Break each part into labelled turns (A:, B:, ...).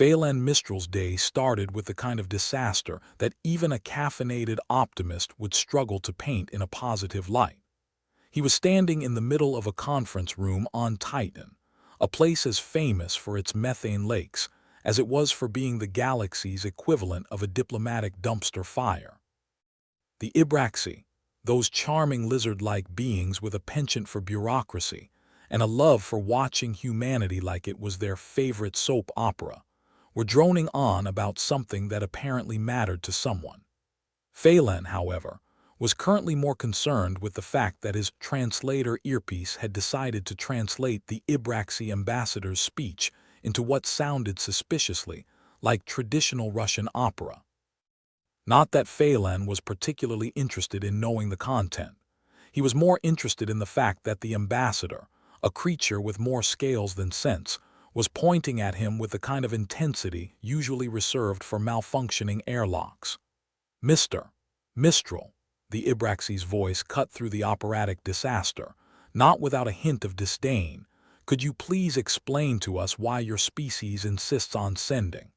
A: Phelan Mistral's day started with the kind of disaster that even a caffeinated optimist would struggle to paint in a positive light. He was standing in the middle of a conference room on Titan, a place as famous for its methane lakes as it was for being the galaxy's equivalent of a diplomatic dumpster fire. The Ibraxi, those charming lizard-like beings with a penchant for bureaucracy and a love for watching humanity like it was their favorite soap opera, were droning on about something that apparently mattered to someone. Phelan, however, was currently more concerned with the fact that his translator earpiece had decided to translate the Ibraxi ambassador's speech into what sounded suspiciously like traditional Russian opera. Not that Phelan was particularly interested in knowing the content. He was more interested in the fact that the ambassador, a creature with more scales than sense, was pointing at him with the kind of intensity usually reserved for malfunctioning airlocks. "Mr. Mistral," the Ibraxi's voice cut through the operatic disaster, not without a hint of disdain, "could you please explain to us why your species insists on sending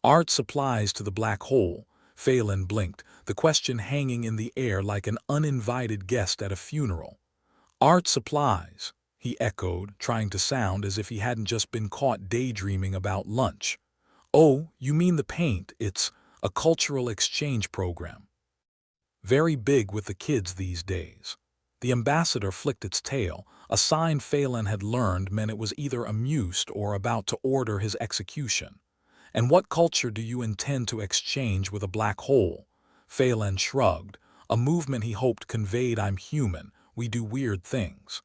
A: art supplies to the black hole?" Phelan blinked, the question hanging in the air like an uninvited guest at a funeral. "Art supplies," he echoed, trying to sound as if he hadn't just been caught daydreaming about lunch. "Oh, you mean the paint? It's a cultural exchange program. Very big with the kids these days." The ambassador flicked its tail, a sign Phelan had learned meant it was either amused or about to order his execution. "And what culture do you intend to exchange with a black hole?" Phelan shrugged, a movement he hoped conveyed "I'm human, we do weird things.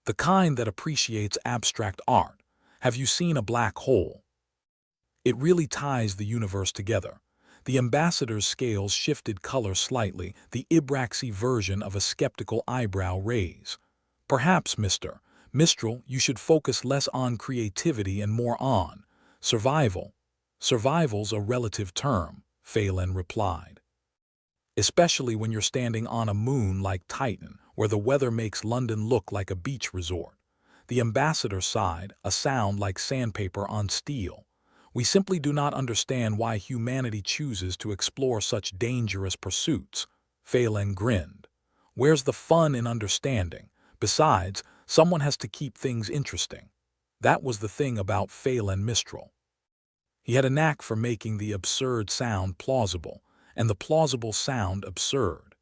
A: The kind that appreciates abstract art. Have you seen a black hole? It really ties the universe together." The ambassador's scales shifted color slightly, the Ibraxi version of a skeptical eyebrow raise. "Perhaps, Mr. Mistral, you should focus less on creativity and more on survival." "Survival's a relative term," Phelan replied. "Especially when you're standing on a moon like Titan, where the weather makes London look like a beach resort." The ambassador sighed, a sound like sandpaper on steel. "We simply do not understand why humanity chooses to explore such dangerous pursuits." Phelan grinned. "Where's the fun in understanding? Besides, someone has to keep things interesting." That was the thing about Phelan Mistral. He had a knack for making the absurd sound plausible, and the plausible sound absurd.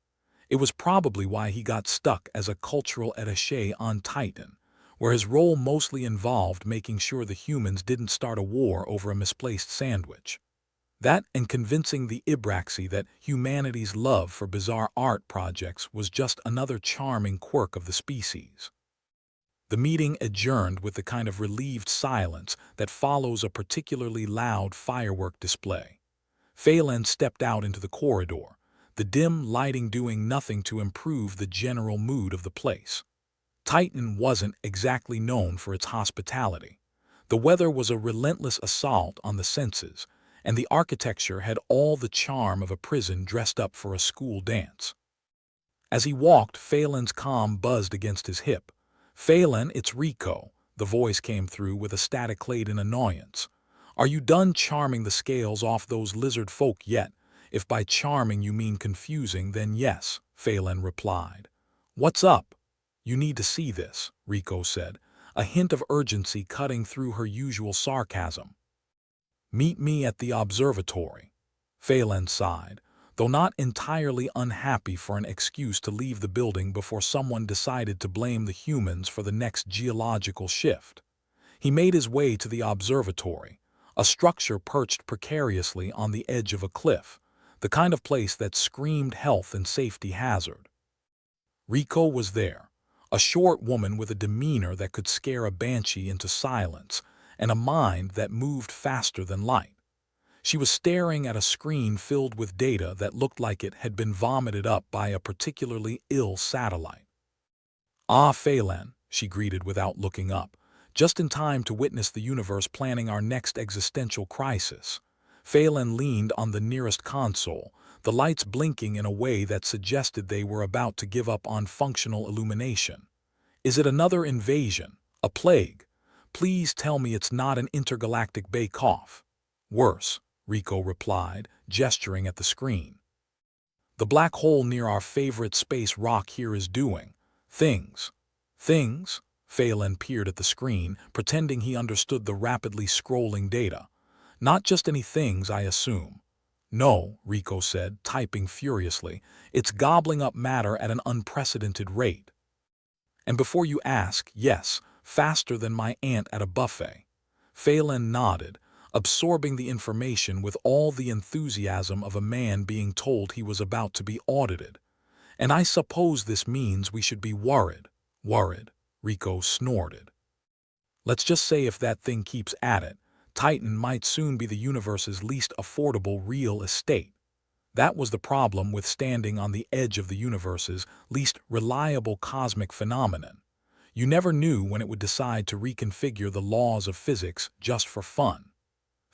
A: It was probably why he got stuck as a cultural attaché on Titan, where his role mostly involved making sure the humans didn't start a war over a misplaced sandwich. That and convincing the Ibraxi that humanity's love for bizarre art projects was just another charming quirk of the species. The meeting adjourned with the kind of relieved silence that follows a particularly loud firework display. Phelan stepped out into the corridor, the dim lighting doing nothing to improve the general mood of the place. Titan wasn't exactly known for its hospitality. The weather was a relentless assault on the senses, and the architecture had all the charm of a prison dressed up for a school dance. As he walked, Phelan's comm buzzed against his hip. "Phelan, it's Rico," the voice came through with a static-laden annoyance. "Are you done charming the scales off those lizard folk yet? If by charming you mean confusing, then yes," Phelan replied. "What's up?" "You need to see this," Rico said, a hint of urgency cutting through her usual sarcasm. "Meet me at the observatory." Phelan sighed, though not entirely unhappy for an excuse to leave the building before someone decided to blame the humans for the next geological shift. He made his way to the observatory, a structure perched precariously on the edge of a cliff, the kind of place that screamed health and safety hazard. Rico was there, a short woman with a demeanor that could scare a banshee into silence, and a mind that moved faster than light. She was staring at a screen filled with data that looked like it had been vomited up by a particularly ill satellite. "Ah, Phelan," she greeted without looking up, "just in time to witness the universe planning our next existential crisis." Phelan leaned on the nearest console, the lights blinking in a way that suggested they were about to give up on functional illumination. "Is it another invasion? A plague? Please tell me it's not an intergalactic bake-off." Worse, Rico replied, gesturing at the screen. The black hole near our favorite space rock here is doing things. Things? Phelan peered at the screen, pretending he understood the rapidly scrolling data. Not just any things, I assume. No, Rico said, typing furiously. It's gobbling up matter at an unprecedented rate. And before you ask, yes, faster than my aunt at a buffet. Phelan nodded, absorbing the information with all the enthusiasm of a man being told he was about to be audited. And I suppose this means we should be worried. Worried, Rico snorted. Let's just say if that thing keeps at it, Titan might soon be the universe's least affordable real estate. That was the problem with standing on the edge of the universe's least reliable cosmic phenomenon. You never knew when it would decide to reconfigure the laws of physics just for fun.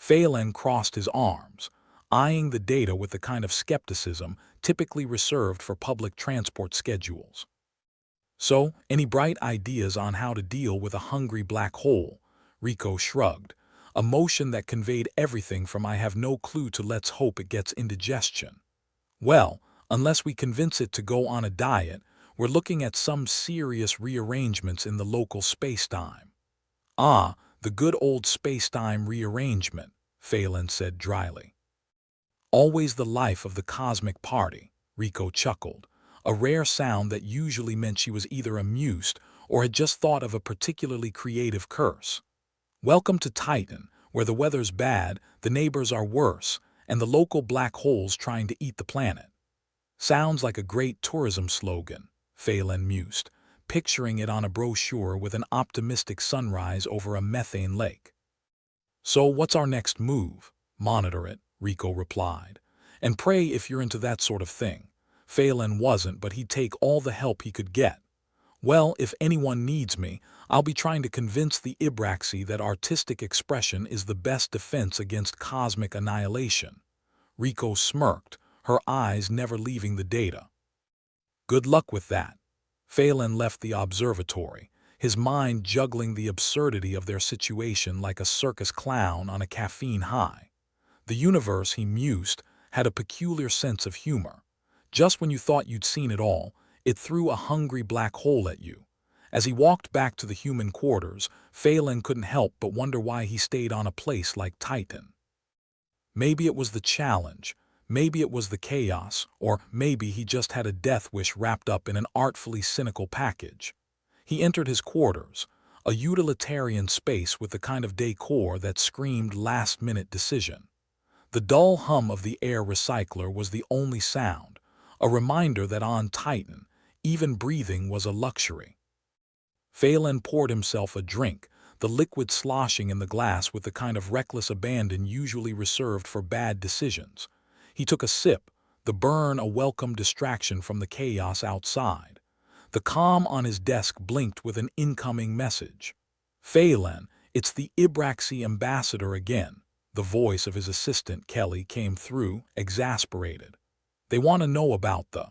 A: Phelan crossed his arms, eyeing the data with the kind of skepticism typically reserved for public transport schedules. So, any bright ideas on how to deal with a hungry black hole? Rico shrugged, a motion that conveyed everything from I have no clue to let's hope it gets indigestion. Well, unless we convince it to go on a diet, we're looking at some serious rearrangements in the local spacetime. Ah, the good old spacetime rearrangement, Phelan said dryly. Always the life of the cosmic party, Rico chuckled, a rare sound that usually meant she was either amused or had just thought of a particularly creative curse. Welcome to Titan, where the weather's bad, the neighbors are worse, and the local black hole's trying to eat the planet. Sounds like a great tourism slogan, Phelan mused, picturing it on a brochure with an optimistic sunrise over a methane lake. So what's our next move? Monitor it, Rico replied. And pray if you're into that sort of thing. Phelan wasn't, but he'd take all the help he could get. Well, if anyone needs me, I'll be trying to convince the Ibraxi that artistic expression is the best defense against cosmic annihilation. Rico smirked, her eyes never leaving the data. Good luck with that. Phelan left the observatory, his mind juggling the absurdity of their situation like a circus clown on a caffeine high. The universe, he mused, had a peculiar sense of humor. Just when you thought you'd seen it all, it threw a hungry black hole at you. As he walked back to the human quarters, Phelan couldn't help but wonder why he stayed on a place like Titan. Maybe it was the challenge, maybe it was the chaos, or maybe he just had a death wish wrapped up in an artfully cynical package. He entered his quarters, a utilitarian space with the kind of decor that screamed last-minute decision. The dull hum of the air recycler was the only sound, a reminder that on Titan, even breathing was a luxury. Phelan poured himself a drink, the liquid sloshing in the glass with the kind of reckless abandon usually reserved for bad decisions. He took a sip, the burn a welcome distraction from the chaos outside. The comm on his desk blinked with an incoming message. Phelan, it's the Ibraxi ambassador again. The voice of his assistant, Kelly, came through, exasperated. They want to know about the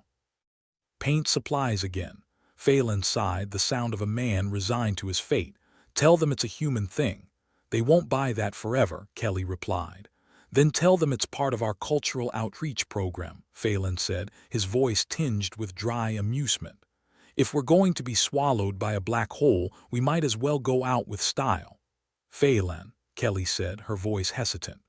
A: paint supplies again. Phelan sighed, the sound of a man resigned to his fate. Tell them it's a human thing. They won't buy that forever, Kelly replied. Then tell them it's part of our cultural outreach program, Phelan said, his voice tinged with dry amusement. If we're going to be swallowed by a black hole, we might as well go out with style. Phelan, Kelly said, her voice hesitant.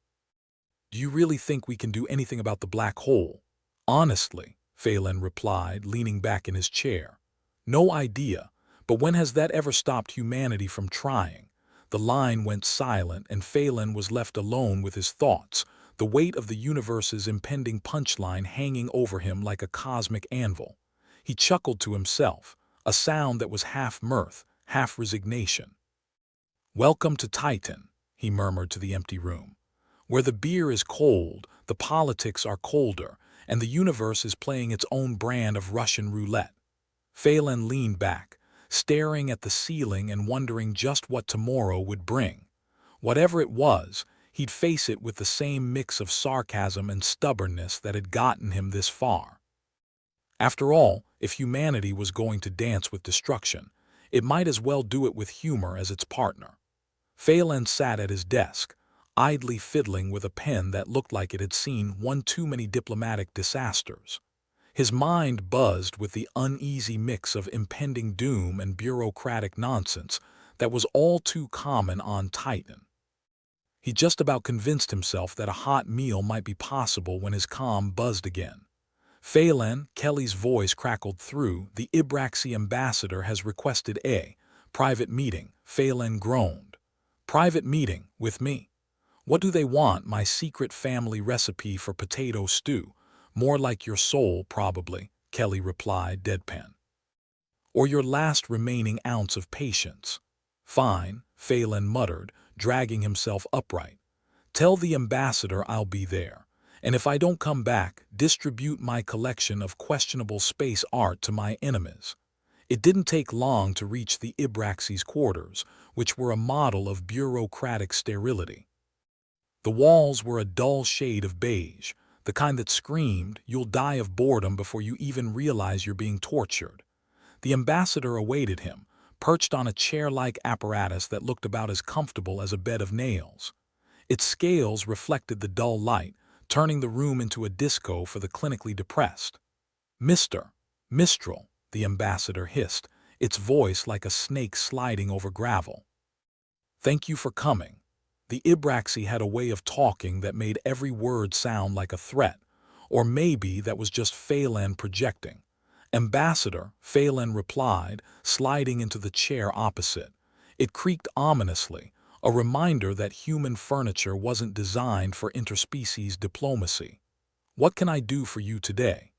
A: Do you really think we can do anything about the black hole? Honestly, Phelan replied, leaning back in his chair. No idea, but when has that ever stopped humanity from trying? The line went silent and Phelan was left alone with his thoughts, the weight of the universe's impending punchline hanging over him like a cosmic anvil. He chuckled to himself, a sound that was half mirth, half resignation. Welcome to Titan, he murmured to the empty room. Where the beer is cold, the politics are colder, and the universe is playing its own brand of Russian roulette. Phelan leaned back, staring at the ceiling and wondering just what tomorrow would bring. Whatever it was, he'd face it with the same mix of sarcasm and stubbornness that had gotten him this far. After all, if humanity was going to dance with destruction, it might as well do it with humor as its partner. Phelan sat at his desk, idly fiddling with a pen that looked like it had seen one too many diplomatic disasters. His mind buzzed with the uneasy mix of impending doom and bureaucratic nonsense that was all too common on Titan. He just about convinced himself that a hot meal might be possible when his comm buzzed again. Phelan, Kelly's voice crackled through. The Ibraxi ambassador has requested a private meeting. Phelan groaned. Private meeting with me? What do they want? My secret family recipe for potato stew? More like your soul, probably, Kelly replied, deadpan. Or your last remaining ounce of patience. Fine, Phelan muttered, dragging himself upright. Tell the ambassador I'll be there. And if I don't come back, distribute my collection of questionable space art to my enemies. It didn't take long to reach the Ibraxi's quarters, which were a model of bureaucratic sterility. The walls were a dull shade of beige, the kind that screamed, you'll die of boredom before you even realize you're being tortured. The ambassador awaited him, perched on a chair-like apparatus that looked about as comfortable as a bed of nails. Its scales reflected the dull light, turning the room into a disco for the clinically depressed. Mr. Mistral, the ambassador hissed, its voice like a snake sliding over gravel. Thank you for coming. The Ibraxi had a way of talking that made every word sound like a threat, or maybe that was just Phelan projecting. Ambassador, Phelan replied, sliding into the chair opposite. It creaked ominously, a reminder that human furniture wasn't designed for interspecies diplomacy. What can I do for you today?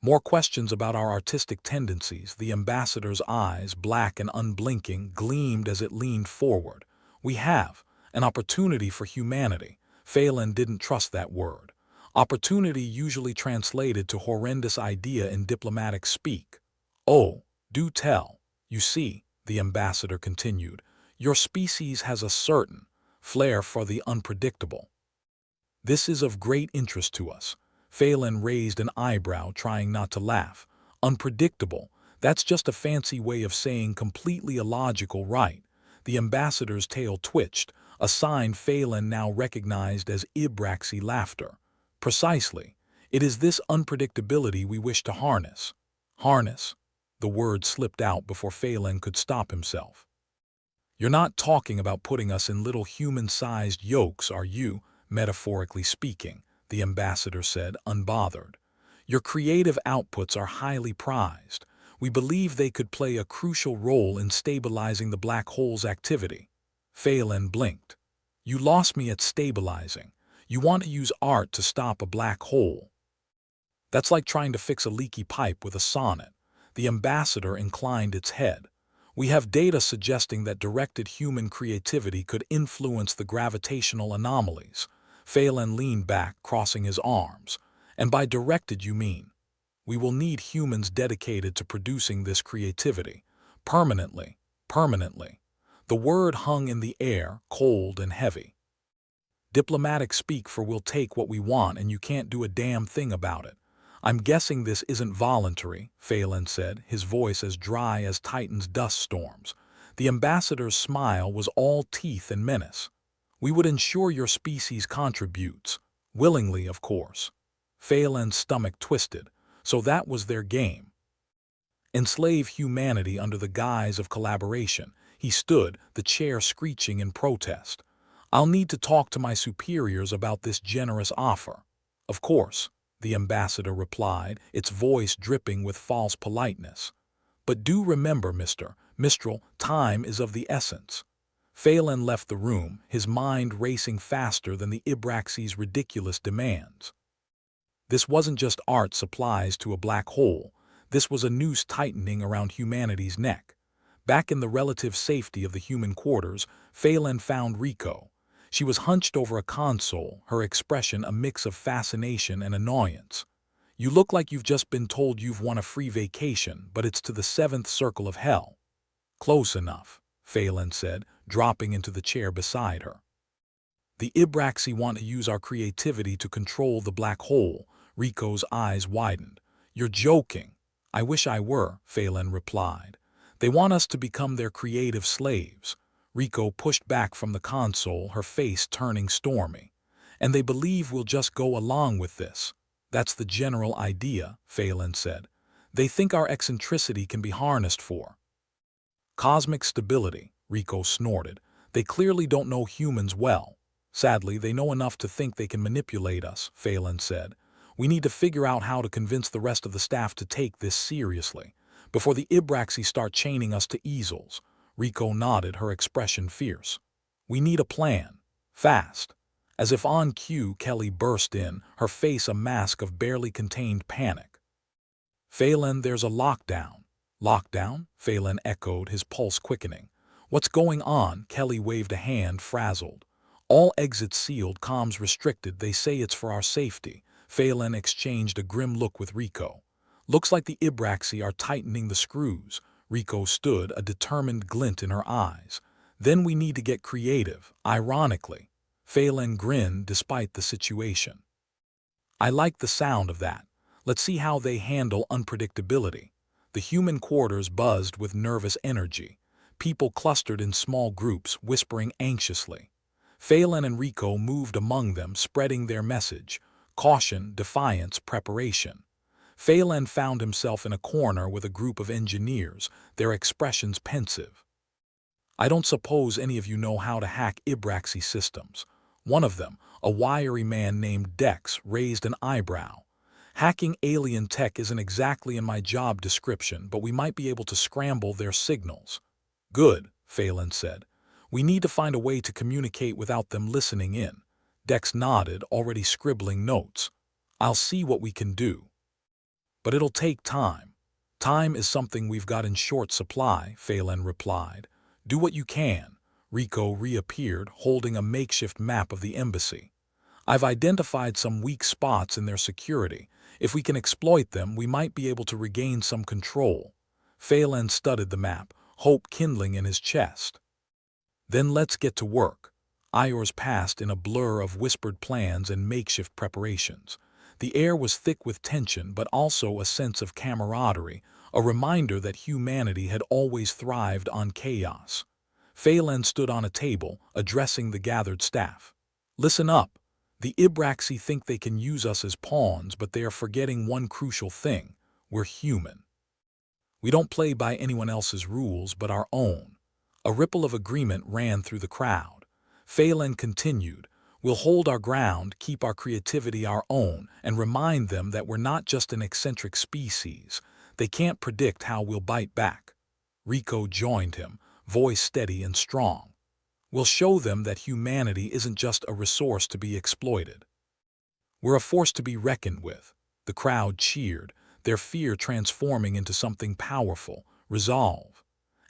A: More questions about our artistic tendencies. The ambassador's eyes, black and unblinking, gleamed as it leaned forward. We have an opportunity for humanity. Phelan didn't trust that word. Opportunity usually translated to horrendous idea in diplomatic speak. Oh, do tell. You see, the ambassador continued, your species has a certain flair for the unpredictable. This is of great interest to us. Phelan raised an eyebrow, trying not to laugh. Unpredictable, that's just a fancy way of saying completely illogical, right? The ambassador's tail twitched, a sign Phelan now recognized as Ibraxi laughter. Precisely. It is this unpredictability we wish to harness. Harness? The word slipped out before Phelan could stop himself. You're not talking about putting us in little human-sized yolks, are you, metaphorically speaking, the ambassador said, unbothered. Your creative outputs are highly prized. We believe they could play a crucial role in stabilizing the black hole's activity. Phelan blinked. You lost me at stabilizing. You want to use art to stop a black hole. That's like trying to fix a leaky pipe with a sonnet. The ambassador inclined its head. We have data suggesting that directed human creativity could influence the gravitational anomalies. Phelan leaned back, crossing his arms. And by directed you mean? We will need humans dedicated to producing this creativity. Permanently. Permanently. The word hung in the air, cold and heavy. Diplomatic speak for we'll take what we want and you can't do a damn thing about it. I'm guessing this isn't voluntary, Phelan said, his voice as dry as Titan's dust storms. The ambassador's smile was all teeth and menace. We would ensure your species contributes. Willingly, of course. Phelan's stomach twisted. So that was their game. Enslave humanity under the guise of collaboration. He stood, the chair screeching in protest. I'll need to talk to my superiors about this generous offer. Of course, the ambassador replied, its voice dripping with false politeness. But do remember, Mr. Mistral, time is of the essence. Phelan left the room, his mind racing faster than the Ibraxi's ridiculous demands. This wasn't just art supplies to a black hole. This was a noose tightening around humanity's neck. Back in the relative safety of the human quarters, Phelan found Rico. She was hunched over a console, her expression a mix of fascination and annoyance. You look like you've just been told you've won a free vacation, but it's to the seventh circle of hell. Close enough, Phelan said, dropping into the chair beside her. The Ibraxi want to use our creativity to control the black hole. Rico's eyes widened. You're joking. I wish I were, Phelan replied. They want us to become their creative slaves. Rico pushed back from the console, her face turning stormy. And they believe we'll just go along with this. That's the general idea, Phelan said. They think our eccentricity can be harnessed for cosmic stability, Rico snorted. They clearly don't know humans well. Sadly, they know enough to think they can manipulate us, Phelan said. We need to figure out how to convince the rest of the staff to take this seriously, before the Ibraxi start chaining us to easels. Rico nodded, her expression fierce. We need a plan. Fast. As if on cue, Kelly burst in, her face a mask of barely contained panic. Phelan, there's a lockdown. Lockdown? Phelan echoed, his pulse quickening. What's going on? Kelly waved a hand, frazzled. All exits sealed, comms restricted. They say it's for our safety. Phelan exchanged a grim look with Rico. Looks like the Ibraxi are tightening the screws. Rico stood, a determined glint in her eyes. Then we need to get creative, ironically. Phelan grinned despite the situation. I like the sound of that. Let's see how they handle unpredictability. The human quarters buzzed with nervous energy. People clustered in small groups, whispering anxiously. Phelan and Rico moved among them, spreading their message. Caution, defiance, preparation. Phelan found himself in a corner with a group of engineers, their expressions pensive. I don't suppose any of you know how to hack Ibraxi systems. One of them, a wiry man named Dex, raised an eyebrow. Hacking alien tech isn't exactly in my job description, but we might be able to scramble their signals. Good, Phelan said. We need to find a way to communicate without them listening in. Dex nodded, already scribbling notes. I'll see what we can do. But it'll take time. Time is something we've got in short supply, Phelan replied. Do what you can. Rico reappeared, holding a makeshift map of the embassy. I've identified some weak spots in their security. If we can exploit them, we might be able to regain some control. Phelan studied the map, hope kindling in his chest. Then let's get to work. Hours passed in a blur of whispered plans and makeshift preparations. The air was thick with tension, but also a sense of camaraderie, a reminder that humanity had always thrived on chaos. Phelan stood on a table, addressing the gathered staff. Listen up. The Ibraxi think they can use us as pawns, but they are forgetting one crucial thing. We're human. We don't play by anyone else's rules but our own. A ripple of agreement ran through the crowd. Phelan continued, we'll hold our ground, keep our creativity our own, and remind them that we're not just an eccentric species. They can't predict how we'll bite back. Rico joined him, voice steady and strong. We'll show them that humanity isn't just a resource to be exploited. We're a force to be reckoned with. The crowd cheered, their fear transforming into something powerful, resolve.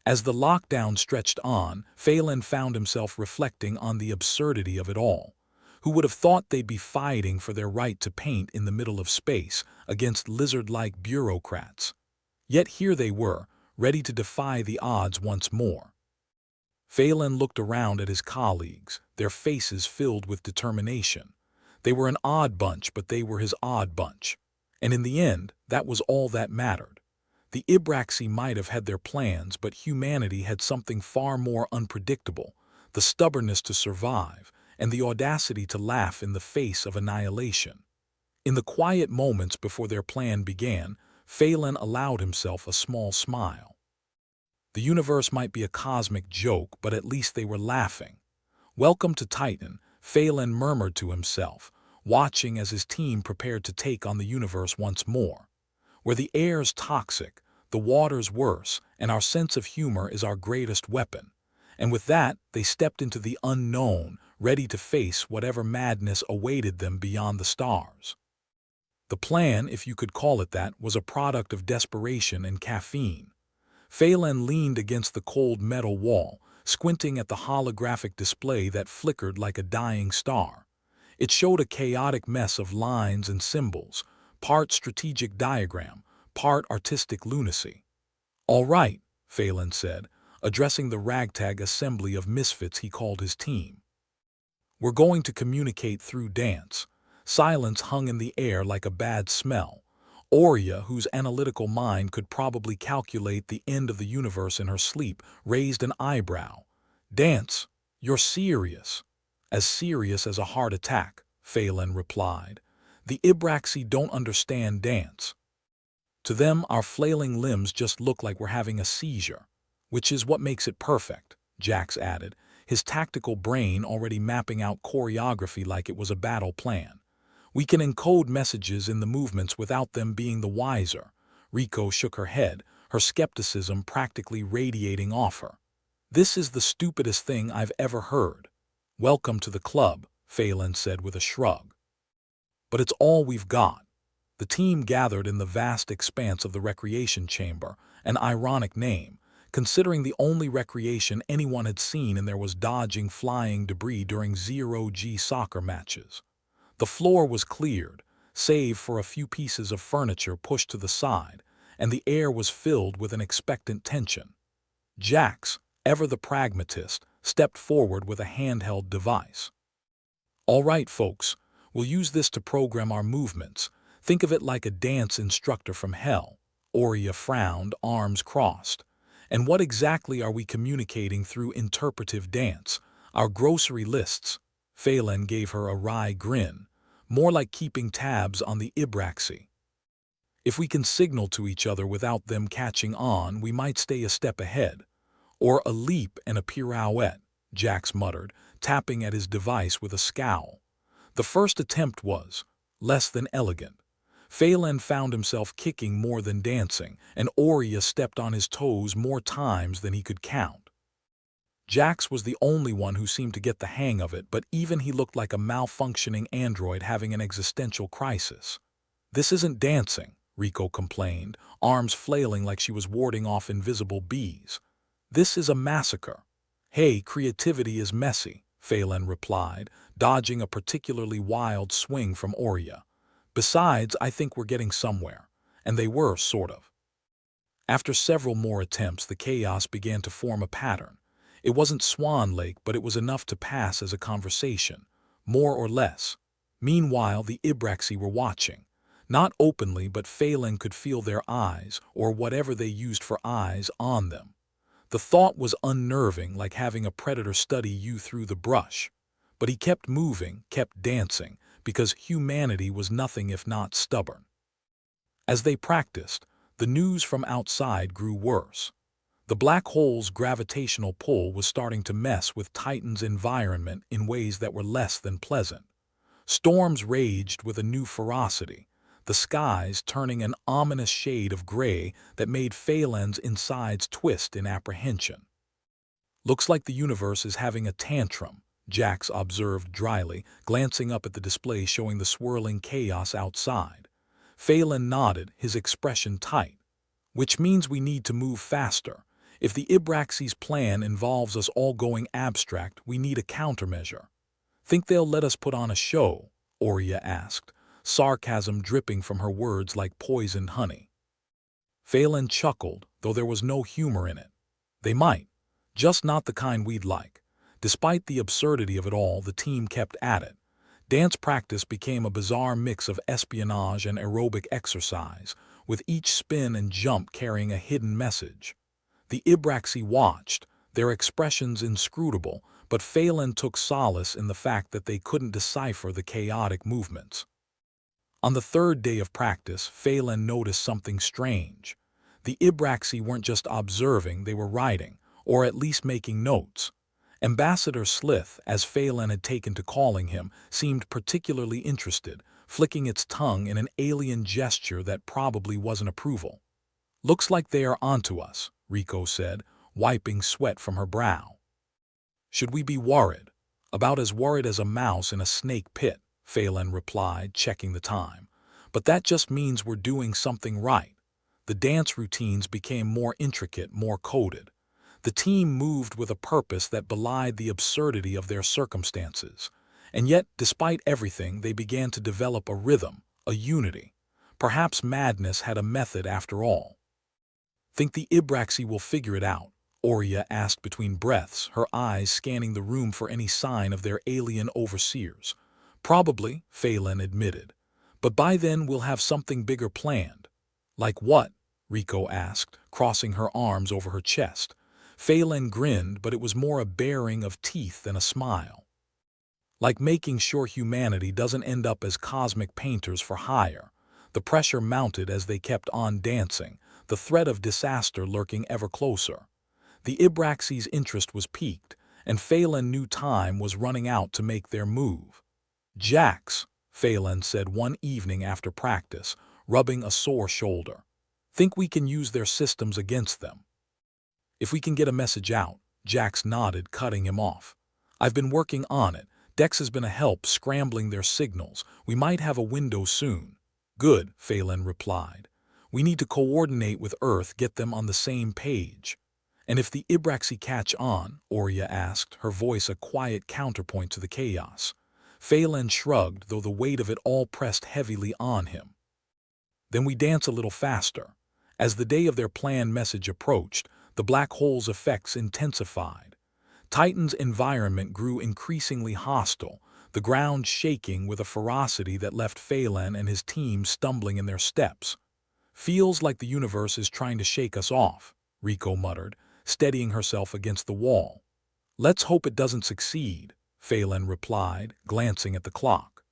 A: As the lockdown stretched on, Phelan found himself reflecting on the absurdity of it all. Who would have thought they'd be fighting for their right to paint in the middle of space against lizard-like bureaucrats? Yet here they were, ready to defy the odds once more. Phelan looked around at his colleagues, their faces filled with determination. They were an odd bunch, but they were his odd bunch. And in the end, that was all that mattered. The Ibraxi might have had their plans, but humanity had something far more unpredictable, the stubbornness to survive, and the audacity to laugh in the face of annihilation. In the quiet moments before their plan began, Phelan allowed himself a small smile. The universe might be a cosmic joke, but at least they were laughing. Welcome to Titan, Phelan murmured to himself, watching as his team prepared to take on the universe once more. Where the air's toxic, the water's worse, and our sense of humor is our greatest weapon. And with that, they stepped into the unknown, ready to face whatever madness awaited them beyond the stars. The plan, if you could call it that, was a product of desperation and caffeine. Phelan leaned against the cold metal wall, squinting at the holographic display that flickered like a dying star. It showed a chaotic mess of lines and symbols, part strategic diagram, part artistic lunacy. All right, Phelan said, addressing the ragtag assembly of misfits he called his team. We're going to communicate through dance. Silence hung in the air like a bad smell. Aurea, whose analytical mind could probably calculate the end of the universe in her sleep, raised an eyebrow. Dance, you're serious. As serious as a heart attack, Phelan replied. The Ibraxi don't understand dance. To them, our flailing limbs just look like we're having a seizure, which is what makes it perfect, Jax added, his tactical brain already mapping out choreography like it was a battle plan. We can encode messages in the movements without them being the wiser. Rico shook her head, her skepticism practically radiating off her. This is the stupidest thing I've ever heard. Welcome to the club, Phelan said with a shrug. But it's all we've got. The team gathered in the vast expanse of the recreation chamber, an ironic name, considering the only recreation anyone had seen in there was dodging flying debris during zero-G soccer matches. The floor was cleared, save for a few pieces of furniture pushed to the side, and the air was filled with an expectant tension. Jax, ever the pragmatist, stepped forward with a handheld device. All right, folks, we'll use this to program our movements. Think of it like a dance instructor from hell. Aurea frowned, arms crossed. And what exactly are we communicating through interpretive dance? Our grocery lists. Phelan gave her a wry grin. More like keeping tabs on the Ibraxi. If we can signal to each other without them catching on, we might stay a step ahead. Or a leap and a pirouette, Jax muttered, tapping at his device with a scowl. The first attempt was less than elegant. Phelan found himself kicking more than dancing, and Aurea stepped on his toes more times than he could count. Jax was the only one who seemed to get the hang of it, but even he looked like a malfunctioning android having an existential crisis. This isn't dancing, Rico complained, arms flailing like she was warding off invisible bees. This is a massacre. Hey, creativity is messy, Phelan replied, dodging a particularly wild swing from Aurea. Besides, I think we're getting somewhere. And they were, sort of. After several more attempts, the chaos began to form a pattern. It wasn't Swan Lake, but it was enough to pass as a conversation, more or less. Meanwhile, the Ibraxi were watching. Not openly, but Phelan could feel their eyes, or whatever they used for eyes, on them. The thought was unnerving, like having a predator study you through the brush. But he kept moving, kept dancing, because humanity was nothing if not stubborn. As they practiced, the news from outside grew worse. The black hole's gravitational pull was starting to mess with Titan's environment in ways that were less than pleasant. Storms raged with a new ferocity, the skies turning an ominous shade of gray that made Phelan's insides twist in apprehension. Looks like the universe is having a tantrum, Jax observed dryly, glancing up at the display showing the swirling chaos outside. Phelan nodded, his expression tight. Which means we need to move faster. If the Ibraxi's plan involves us all going abstract, we need a countermeasure. Think they'll let us put on a show? Aurea asked, sarcasm dripping from her words like poisoned honey. Phelan chuckled, though there was no humor in it. They might, just not the kind we'd like. Despite the absurdity of it all, the team kept at it. Dance practice became a bizarre mix of espionage and aerobic exercise, with each spin and jump carrying a hidden message. The Ibraxi watched, their expressions inscrutable, but Phelan took solace in the fact that they couldn't decipher the chaotic movements. On the third day of practice, Phelan noticed something strange. The Ibraxi weren't just observing, they were writing, or at least making notes. Ambassador Slith, as Phelan had taken to calling him, seemed particularly interested, flicking its tongue in an alien gesture that probably wasn't approval. Looks like they are onto us, Rico said, wiping sweat from her brow. Should we be worried? About as worried as a mouse in a snake pit, Phelan replied, checking the time. But that just means we're doing something right. The dance routines became more intricate, more coded. The team moved with a purpose that belied the absurdity of their circumstances. And yet, despite everything, they began to develop a rhythm, a unity. Perhaps madness had a method after all. Think the Ibraxi will figure it out? Aurea asked between breaths, her eyes scanning the room for any sign of their alien overseers. Probably, Phelan admitted. But by then we'll have something bigger planned. Like what? Rico asked, crossing her arms over her chest. Phelan grinned, but it was more a baring of teeth than a smile. Like making sure humanity doesn't end up as cosmic painters for hire. The pressure mounted as they kept on dancing, the threat of disaster lurking ever closer. The Ibraxes' interest was piqued, and Phelan knew time was running out to make their move. "Jax," Phelan said one evening after practice, rubbing a sore shoulder. "Think we can use their systems against them?" "If we can get a message out," Jax nodded, cutting him off. "I've been working on it. Dex has been a help scrambling their signals. We might have a window soon." "Good," Phelan replied. "We need to coordinate with Earth, get them on the same page." "And if the Ibraxi catch on?" Oria asked, her voice a quiet counterpoint to the chaos. Phelan shrugged, though the weight of it all pressed heavily on him. "Then we dance a little faster." As the day of their planned message approached, the black hole's effects intensified. Titan's environment grew increasingly hostile, the ground shaking with a ferocity that left Phelan and his team stumbling in their steps. "Feels like the universe is trying to shake us off," Rico muttered, steadying herself against the wall. "Let's hope it doesn't succeed," Phelan replied, glancing at the clock.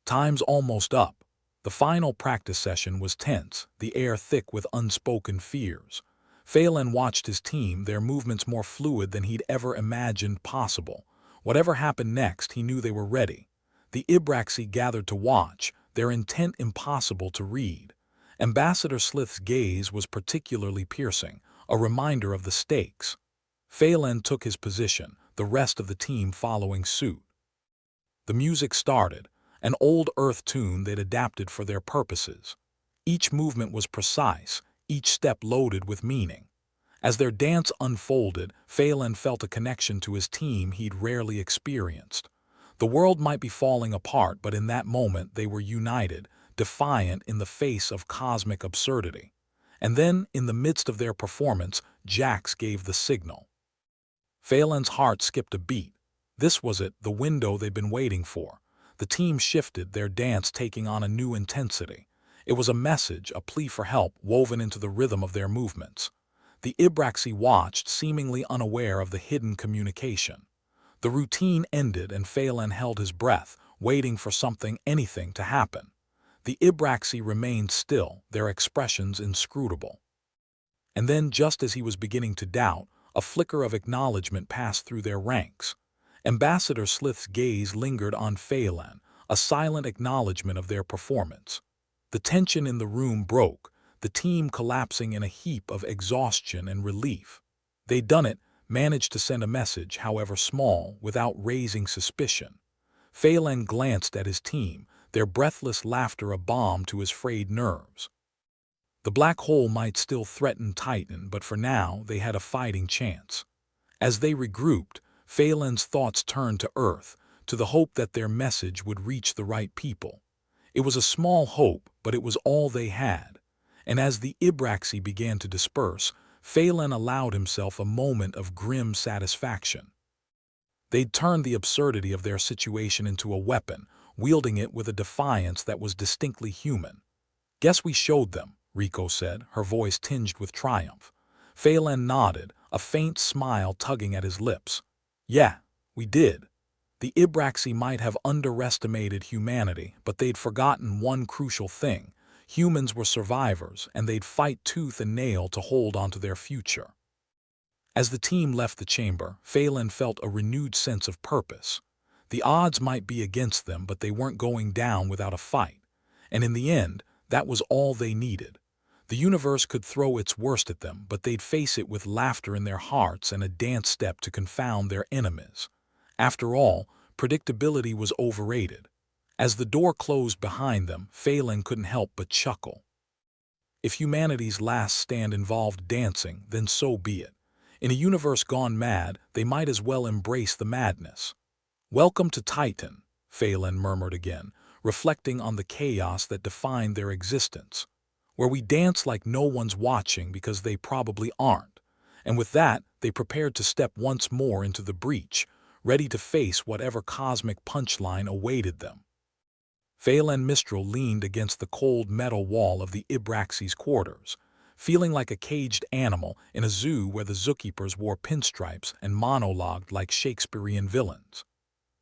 A: "Time's almost up." The final practice session was tense, the air thick with unspoken fears. Phelan watched his team, their movements more fluid than he'd ever imagined possible. Whatever happened next, he knew they were ready. The Ibraxi gathered to watch, their intent impossible to read. Ambassador Slith's gaze was particularly piercing, a reminder of the stakes. Phelan took his position, the rest of the team following suit. The music started, an old Earth tune they'd adapted for their purposes. Each movement was precise, each step loaded with meaning. As their dance unfolded, Phelan felt a connection to his team he'd rarely experienced. The world might be falling apart, but in that moment they were united, defiant in the face of cosmic absurdity. And then, in the midst of their performance, Jax gave the signal. Phelan's heart skipped a beat. This was it, the window they'd been waiting for. The team shifted, their dance taking on a new intensity. It was a message, a plea for help, woven into the rhythm of their movements. The Ibraxi watched, seemingly unaware of the hidden communication. The routine ended and Phelan held his breath, waiting for something, anything, to happen. The Ibraxi remained still, their expressions inscrutable. And then, just as he was beginning to doubt, a flicker of acknowledgement passed through their ranks. Ambassador Slith's gaze lingered on Phelan, a silent acknowledgement of their performance. The tension in the room broke, the team collapsing in a heap of exhaustion and relief. They'd done it, managed to send a message, however small, without raising suspicion. Phelan glanced at his team, their breathless laughter a balm to his frayed nerves. The black hole might still threaten Titan, but for now they had a fighting chance. As they regrouped, Phelan's thoughts turned to Earth, to the hope that their message would reach the right people. It was a small hope, but it was all they had. And as the Ibraxi began to disperse, Phelan allowed himself a moment of grim satisfaction. They'd turned the absurdity of their situation into a weapon, wielding it with a defiance that was distinctly human. "Guess we showed them," Rico said, her voice tinged with triumph. Phelan nodded, a faint smile tugging at his lips. "Yeah, we did." The Ibraxi might have underestimated humanity, but they'd forgotten one crucial thing. Humans were survivors, and they'd fight tooth and nail to hold onto their future. As the team left the chamber, Phelan felt a renewed sense of purpose. The odds might be against them, but they weren't going down without a fight. And in the end, that was all they needed. The universe could throw its worst at them, but they'd face it with laughter in their hearts and a dance step to confound their enemies. After all, predictability was overrated. As the door closed behind them, Phelan couldn't help but chuckle. If humanity's last stand involved dancing, then so be it. In a universe gone mad, they might as well embrace the madness. "Welcome to Titan," Phelan murmured again, reflecting on the chaos that defined their existence. "Where we dance like no one's watching because they probably aren't." And with that, they prepared to step once more into the breach, ready to face whatever cosmic punchline awaited them. Phelan Mistral leaned against the cold metal wall of the Ibraxi's quarters. feeling like a caged animal in a zoo where the zookeepers wore pinstripes and monologued like Shakespearean villains.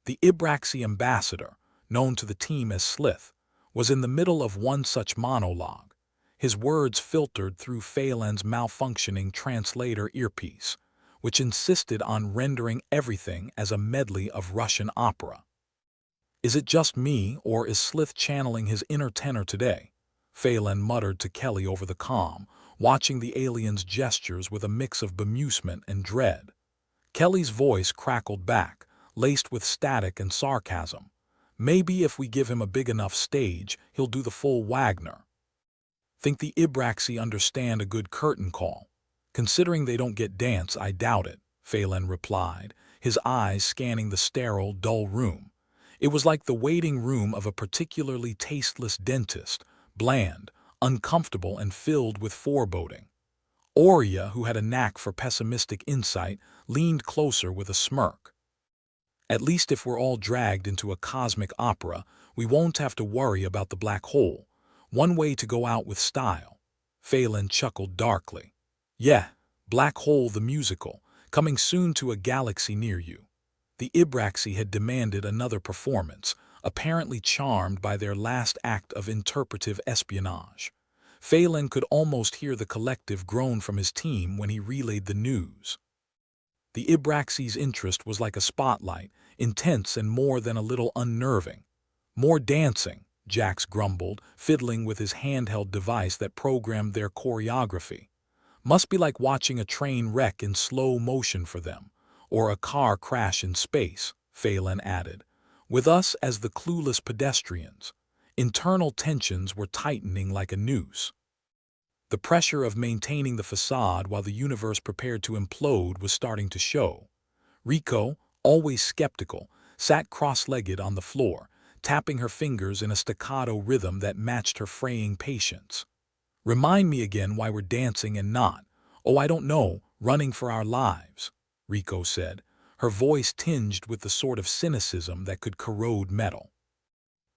A: The Ibraxi ambassador, known to the team as Slith, was in the middle of one such monologue, his words filtered through Phelan's malfunctioning translator earpiece, which insisted on rendering everything as a medley of Russian opera. "Is it just me, or is Slith channeling his inner tenor today?" Phelan muttered to Kelly over the comm, watching the alien's gestures with a mix of bemusement and dread. Kelly's voice crackled back, laced with static and sarcasm. "Maybe if we give him a big enough stage, he'll do the full Wagner." "Think the Ibraxi understand a good curtain call? Considering they don't get dance, I doubt it," Phelan replied, his eyes scanning the sterile, dull room. It was like the waiting room of a particularly tasteless dentist, bland, uncomfortable, and filled with foreboding. Aurea, who had a knack for pessimistic insight, leaned closer with a smirk. "At least if we're all dragged into a cosmic opera, we won't have to worry about the black hole. One way to go out with style." Phelan chuckled darkly. "Yeah, Black Hole the musical, coming soon to a galaxy near you." The Ibraxi had demanded another performance, apparently charmed by their last act of interpretive espionage. Phelan could almost hear the collective groan from his team when he relayed the news. The Ibraxi's interest was like a spotlight, intense and more than a little unnerving. "More dancing," Jax grumbled, fiddling with his handheld device that programmed their choreography. "Must be like watching a train wreck in slow motion for them, or a car crash in space," Phelan added, "with us as the clueless pedestrians." Internal tensions were tightening like a noose. The pressure of maintaining the facade while the universe prepared to implode was starting to show. Rico, always skeptical, sat cross-legged on the floor, tapping her fingers in a staccato rhythm that matched her fraying patience. "Remind me again why we're dancing and not, oh I don't know, running for our lives," Rico said, her voice tinged with the sort of cynicism that could corrode metal.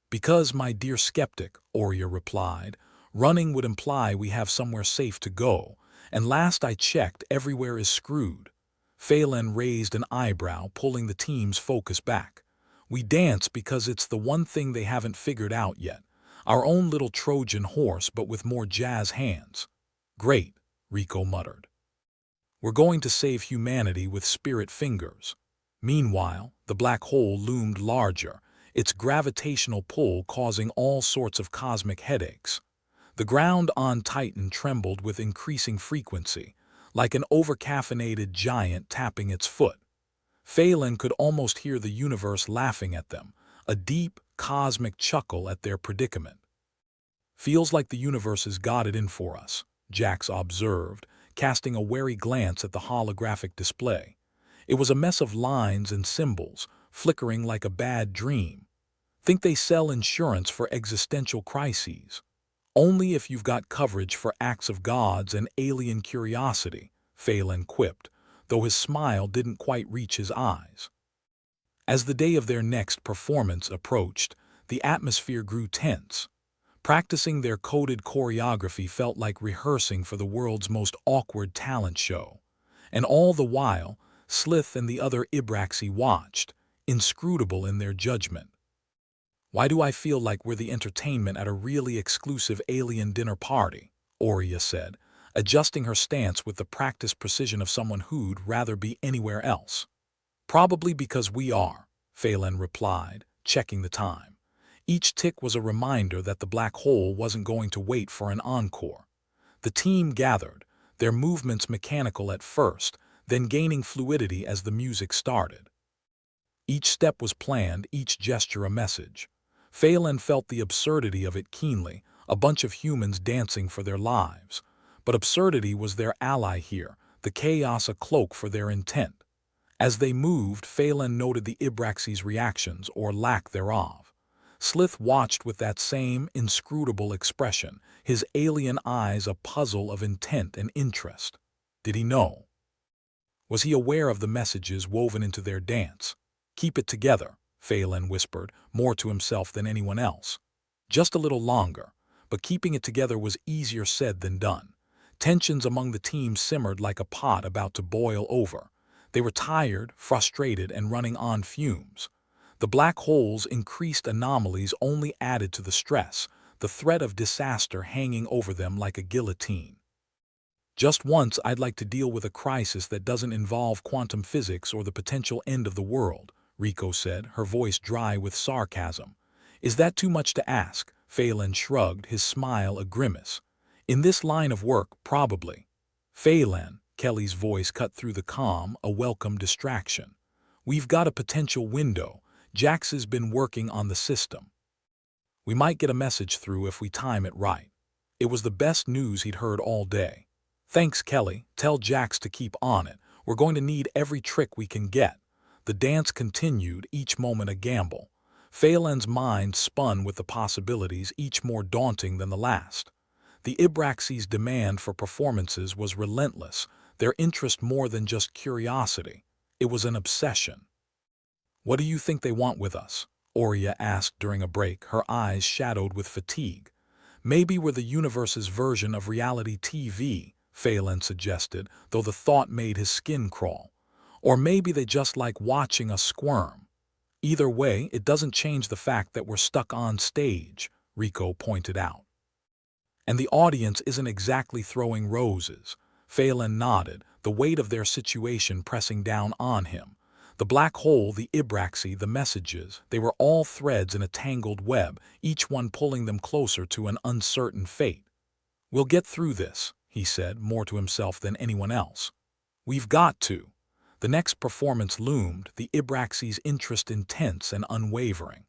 A: "Because, my dear skeptic," Aurea replied, "running would imply we have somewhere safe to go, and last I checked everywhere is screwed." Phelan raised an eyebrow, pulling the team's focus back. "We dance because it's the one thing they haven't figured out yet. Our own little Trojan horse, but with more jazz hands." "Great," Rico muttered. "We're going to save humanity with spirit fingers." Meanwhile, the black hole loomed larger, its gravitational pull causing all sorts of cosmic headaches. The ground on Titan trembled with increasing frequency, like an overcaffeinated giant tapping its foot. Phelan could almost hear the universe laughing at them, a deep, cosmic chuckle at their predicament. "Feels like the universe has got it in for us," Jax observed, casting a wary glance at the holographic display. It was a mess of lines and symbols, flickering like a bad dream. "Think they sell insurance for existential crises?" "Only if you've got coverage for acts of gods and alien curiosity," Phelan quipped, though his smile didn't quite reach his eyes. As the day of their next performance approached, the atmosphere grew tense. Practicing their coded choreography felt like rehearsing for the world's most awkward talent show. And all the while, Slith and the other Ibraxi watched, inscrutable in their judgment. "Why do I feel like we're the entertainment at a really exclusive alien dinner party?" Aurea said, adjusting her stance with the practiced precision of someone who'd rather be anywhere else. "Probably because we are," Phelan replied, checking the time. Each tick was a reminder that the black hole wasn't going to wait for an encore. The team gathered, their movements mechanical at first, then gaining fluidity as the music started. Each step was planned, each gesture a message. Phelan felt the absurdity of it keenly, a bunch of humans dancing for their lives. But absurdity was their ally here, the chaos a cloak for their intent. As they moved, Phelan noted the Ibraxi's reactions, or lack thereof. Slith watched with that same inscrutable expression, his alien eyes a puzzle of intent and interest. Did he know? Was he aware of the messages woven into their dance? "Keep it together," Phelan whispered, more to himself than anyone else. Just a little longer, but keeping it together was easier said than done. Tensions among the team simmered like a pot about to boil over. They were tired, frustrated, and running on fumes. The black hole's increased anomalies only added to the stress, the threat of disaster hanging over them like a guillotine. Just once I'd like to deal with a crisis that doesn't involve quantum physics or the potential end of the world, Rico said, her voice dry with sarcasm. Is that too much to ask? Phelan shrugged, his smile a grimace. In this line of work, probably. Phelan, Kelly's voice cut through the calm, a welcome distraction. We've got a potential window. Jax has been working on the system. We might get a message through if we time it right. It was the best news he'd heard all day. Thanks, Kelly. Tell Jax to keep on it. We're going to need every trick we can get. The dance continued, each moment a gamble. Phelan's mind spun with the possibilities, each more daunting than the last. The Ibraxy's demand for performances was relentless, their interest more than just curiosity. It was an obsession. What do you think they want with us? Aurea asked during a break, her eyes shadowed with fatigue. Maybe we're the universe's version of reality TV, Phelan suggested, though the thought made his skin crawl. Or maybe they just like watching us squirm. Either way, it doesn't change the fact that we're stuck on stage, Rico pointed out. And the audience isn't exactly throwing roses. Phelan nodded, the weight of their situation pressing down on him. The black hole, the Ibraxy, the messages, they were all threads in a tangled web, each one pulling them closer to an uncertain fate. We'll get through this, he said, more to himself than anyone else. We've got to. The next performance loomed, the Ibraxy's interest intense and unwavering.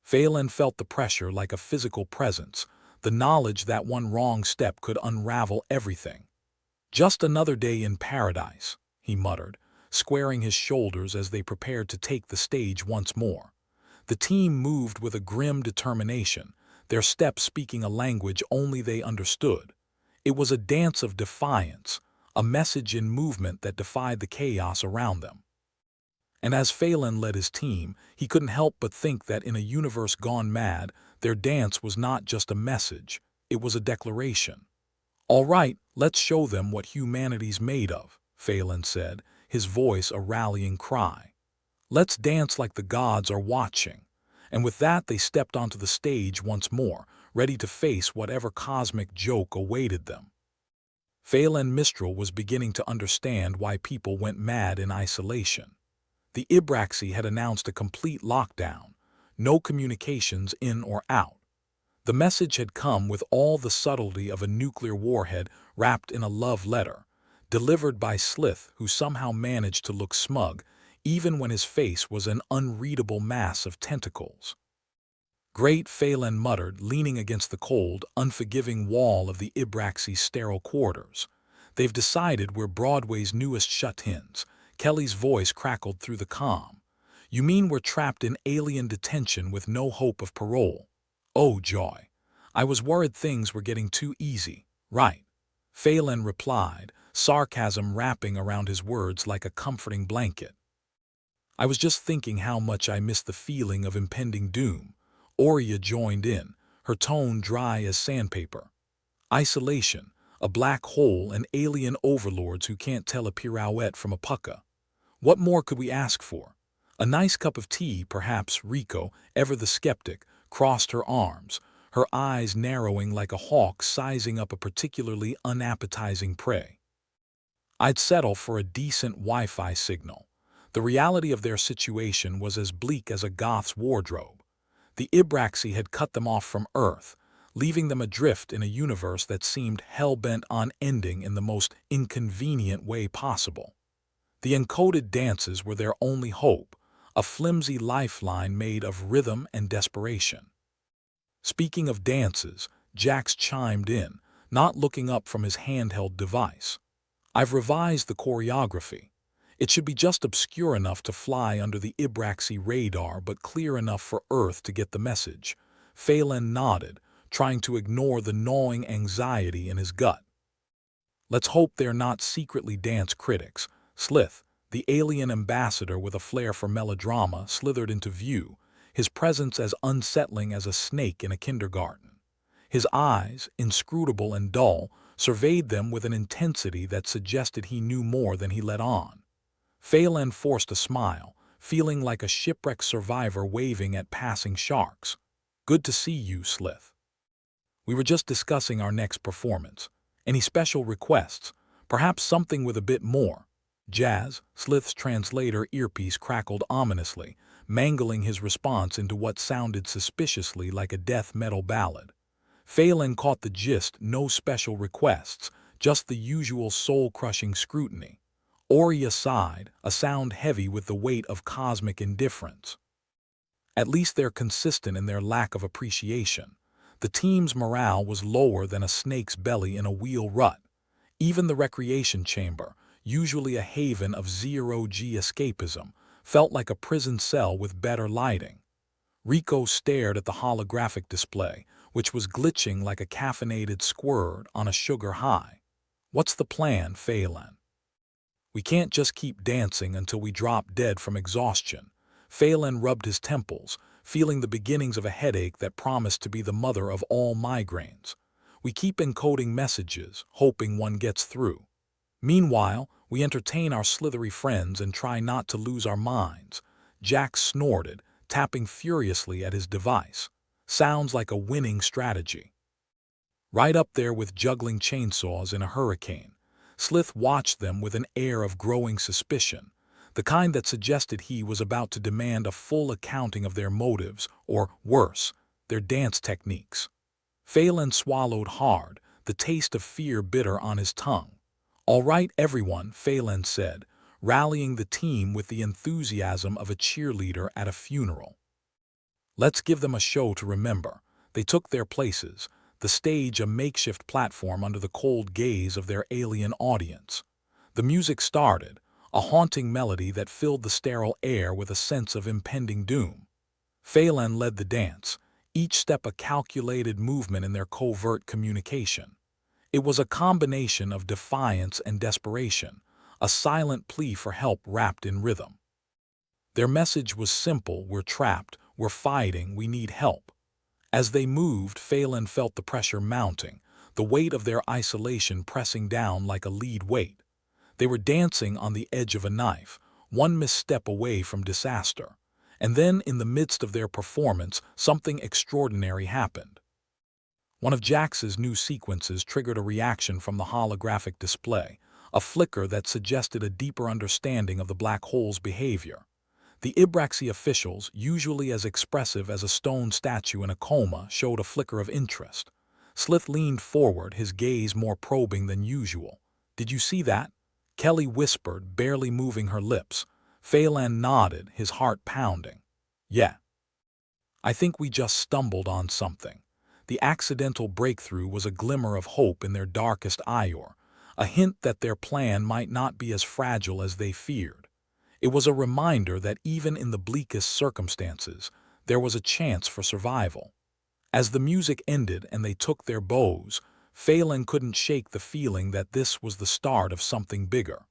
A: Phelan felt the pressure like a physical presence, the knowledge that one wrong step could unravel everything. Just another day in paradise, he muttered, squaring his shoulders as they prepared to take the stage once more. The team moved with a grim determination, their steps speaking a language only they understood. It was a dance of defiance, a message in movement that defied the chaos around them. And as Phelan led his team, he couldn't help but think that in a universe gone mad, their dance was not just a message, it was a declaration. All right, let's show them what humanity's made of, Phelan said, his voice a rallying cry. Let's dance like the gods are watching. And with that they stepped onto the stage once more, ready to face whatever cosmic joke awaited them. Phelan Mistral was beginning to understand why people went mad in isolation. The Ibraxy had announced a complete lockdown, no communications in or out. The message had come with all the subtlety of a nuclear warhead wrapped in a love letter, delivered by Slith, who somehow managed to look smug, even when his face was an unreadable mass of tentacles. Great, Phelan muttered, leaning against the cold, unforgiving wall of the Ibraxy's sterile quarters. They've decided we're Broadway's newest shut-ins. Kelly's voice crackled through the calm. You mean we're trapped in alien detention with no hope of parole? Oh, joy. I was worried things were getting too easy. Right. Phelan replied, sarcasm wrapping around his words like a comforting blanket. I was just thinking how much I missed the feeling of impending doom. Aurea joined in, her tone dry as sandpaper. Isolation, a black hole, and alien overlords who can't tell a pirouette from a pucka. What more could we ask for? A nice cup of tea, perhaps. Rico, ever the skeptic, crossed her arms, her eyes narrowing like a hawk sizing up a particularly unappetizing prey. I'd settle for a decent Wi-Fi signal. The reality of their situation was as bleak as a goth's wardrobe. The Ibraxy had cut them off from Earth, leaving them adrift in a universe that seemed hell-bent on ending in the most inconvenient way possible. The encoded dances were their only hope, a flimsy lifeline made of rhythm and desperation. Speaking of dances, Jax chimed in, not looking up from his handheld device. I've revised the choreography. It should be just obscure enough to fly under the Ibraxy radar but clear enough for Earth to get the message. Phelan nodded, trying to ignore the gnawing anxiety in his gut. Let's hope they're not secretly dance critics. Slith, the alien ambassador with a flair for melodrama, slithered into view, his presence as unsettling as a snake in a kindergarten. His eyes, inscrutable and dull, surveyed them with an intensity that suggested he knew more than he let on. Phelan forced a smile, feeling like a shipwrecked survivor waving at passing sharks. "Good to see you, Slith. We were just discussing our next performance. Any special requests? Perhaps something with a bit more?" Jazz, Slith's translator earpiece crackled ominously, mangling his response into what sounded suspiciously like a death metal ballad. Phelan caught the gist: no special requests, just the usual soul-crushing scrutiny. Oria sighed, a sound heavy with the weight of cosmic indifference. At least they're consistent in their lack of appreciation. The team's morale was lower than a snake's belly in a wheel rut. Even the recreation chamber, usually a haven of zero-G escapism, felt like a prison cell with better lighting. Rico stared at the holographic display, which was glitching like a caffeinated squirt on a sugar high. "What's the plan, Phelan?" "We can't just keep dancing until we drop dead from exhaustion." Phelan rubbed his temples, feeling the beginnings of a headache that promised to be the mother of all migraines. "We keep encoding messages, hoping one gets through. Meanwhile, we entertain our slithery friends and try not to lose our minds." Jack snorted, tapping furiously at his device. "Sounds like a winning strategy. Right up there with juggling chainsaws in a hurricane." Slith watched them with an air of growing suspicion, the kind that suggested he was about to demand a full accounting of their motives, or, worse, their dance techniques. Phelan swallowed hard, the taste of fear bitter on his tongue. "All right, everyone," Phelan said, rallying the team with the enthusiasm of a cheerleader at a funeral. "Let's give them a show to remember." They took their places, the stage a makeshift platform under the cold gaze of their alien audience. The music started, a haunting melody that filled the sterile air with a sense of impending doom. Phelan led the dance, each step a calculated movement in their covert communication. It was a combination of defiance and desperation, a silent plea for help wrapped in rhythm. Their message was simple: we're trapped, we're fighting, we need help. As they moved, Phelan felt the pressure mounting, the weight of their isolation pressing down like a lead weight. They were dancing on the edge of a knife, one misstep away from disaster. And then, in the midst of their performance, something extraordinary happened. One of Jax's new sequences triggered a reaction from the holographic display, a flicker that suggested a deeper understanding of the black hole's behavior. The Ibraxi officials, usually as expressive as a stone statue in a coma, showed a flicker of interest. Slith leaned forward, his gaze more probing than usual. "Did you see that?" Kelly whispered, barely moving her lips. Phelan nodded, his heart pounding. "Yeah. I think we just stumbled on something." The accidental breakthrough was a glimmer of hope in their darkest hour, a hint that their plan might not be as fragile as they feared. It was a reminder that even in the bleakest circumstances, there was a chance for survival. As the music ended and they took their bows, Phelan couldn't shake the feeling that this was the start of something bigger.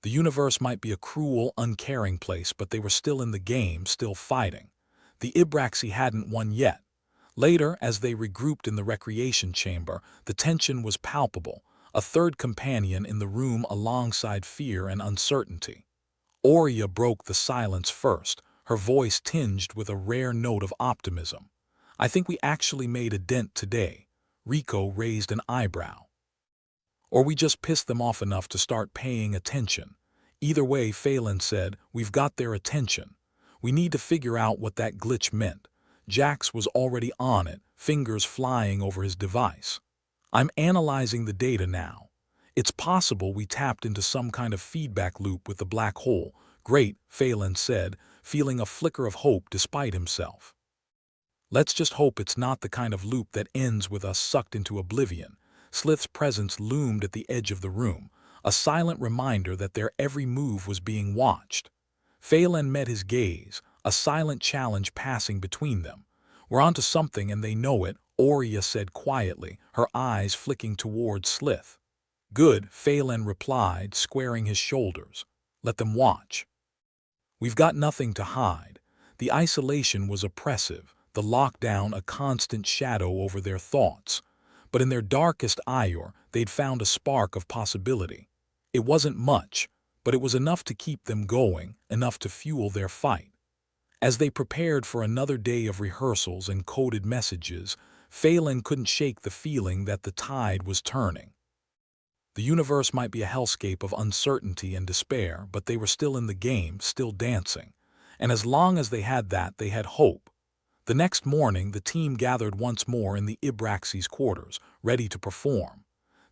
A: The universe might be a cruel, uncaring place, but they were still in the game, still fighting. The Ibraxi hadn't won yet. Later, as they regrouped in the recreation chamber, the tension was palpable, a third companion in the room alongside fear and uncertainty. Oria broke the silence first, her voice tinged with a rare note of optimism. "I think we actually made a dent today." Rico raised an eyebrow. "Or we just pissed them off enough to start paying attention." Either way, Phelan said, "We've got their attention. We need to figure out what that glitch meant." Jax was already on it, fingers flying over his device. "I'm analyzing the data now. It's possible we tapped into some kind of feedback loop with the black hole." "Great," Phelan said, feeling a flicker of hope despite himself. "Let's just hope it's not the kind of loop that ends with us sucked into oblivion." Slith's presence loomed at the edge of the room, a silent reminder that their every move was being watched. Phelan met his gaze, a silent challenge passing between them. "We're onto something and they know it," Oria said quietly, her eyes flicking towards Slith. "Good," Phelan replied, squaring his shoulders. "Let them watch. We've got nothing to hide." The isolation was oppressive, the lockdown a constant shadow over their thoughts. but in their darkest hour, they'd found a spark of possibility. It wasn't much, but it was enough to keep them going, enough to fuel their fight. As they prepared for another day of rehearsals and coded messages, Phelan couldn't shake the feeling that the tide was turning. The universe might be a hellscape of uncertainty and despair, but they were still in the game, still dancing. And as long as they had that, they had hope. The next morning, the team gathered once more in the Ibraxi's quarters, ready to perform.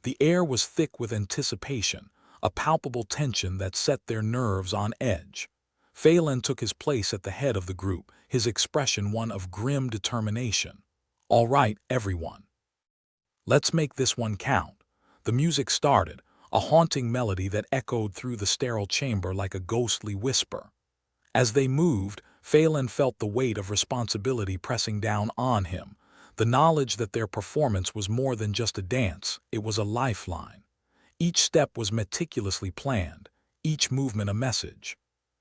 A: The air was thick with anticipation, a palpable tension that set their nerves on edge. Phelan took his place at the head of the group, his expression one of grim determination. "All right, everyone. Let's make this one count." The music started, a haunting melody that echoed through the sterile chamber like a ghostly whisper. As they moved, Phelan felt the weight of responsibility pressing down on him, the knowledge that their performance was more than just a dance, it was a lifeline. Each step was meticulously planned, each movement a message.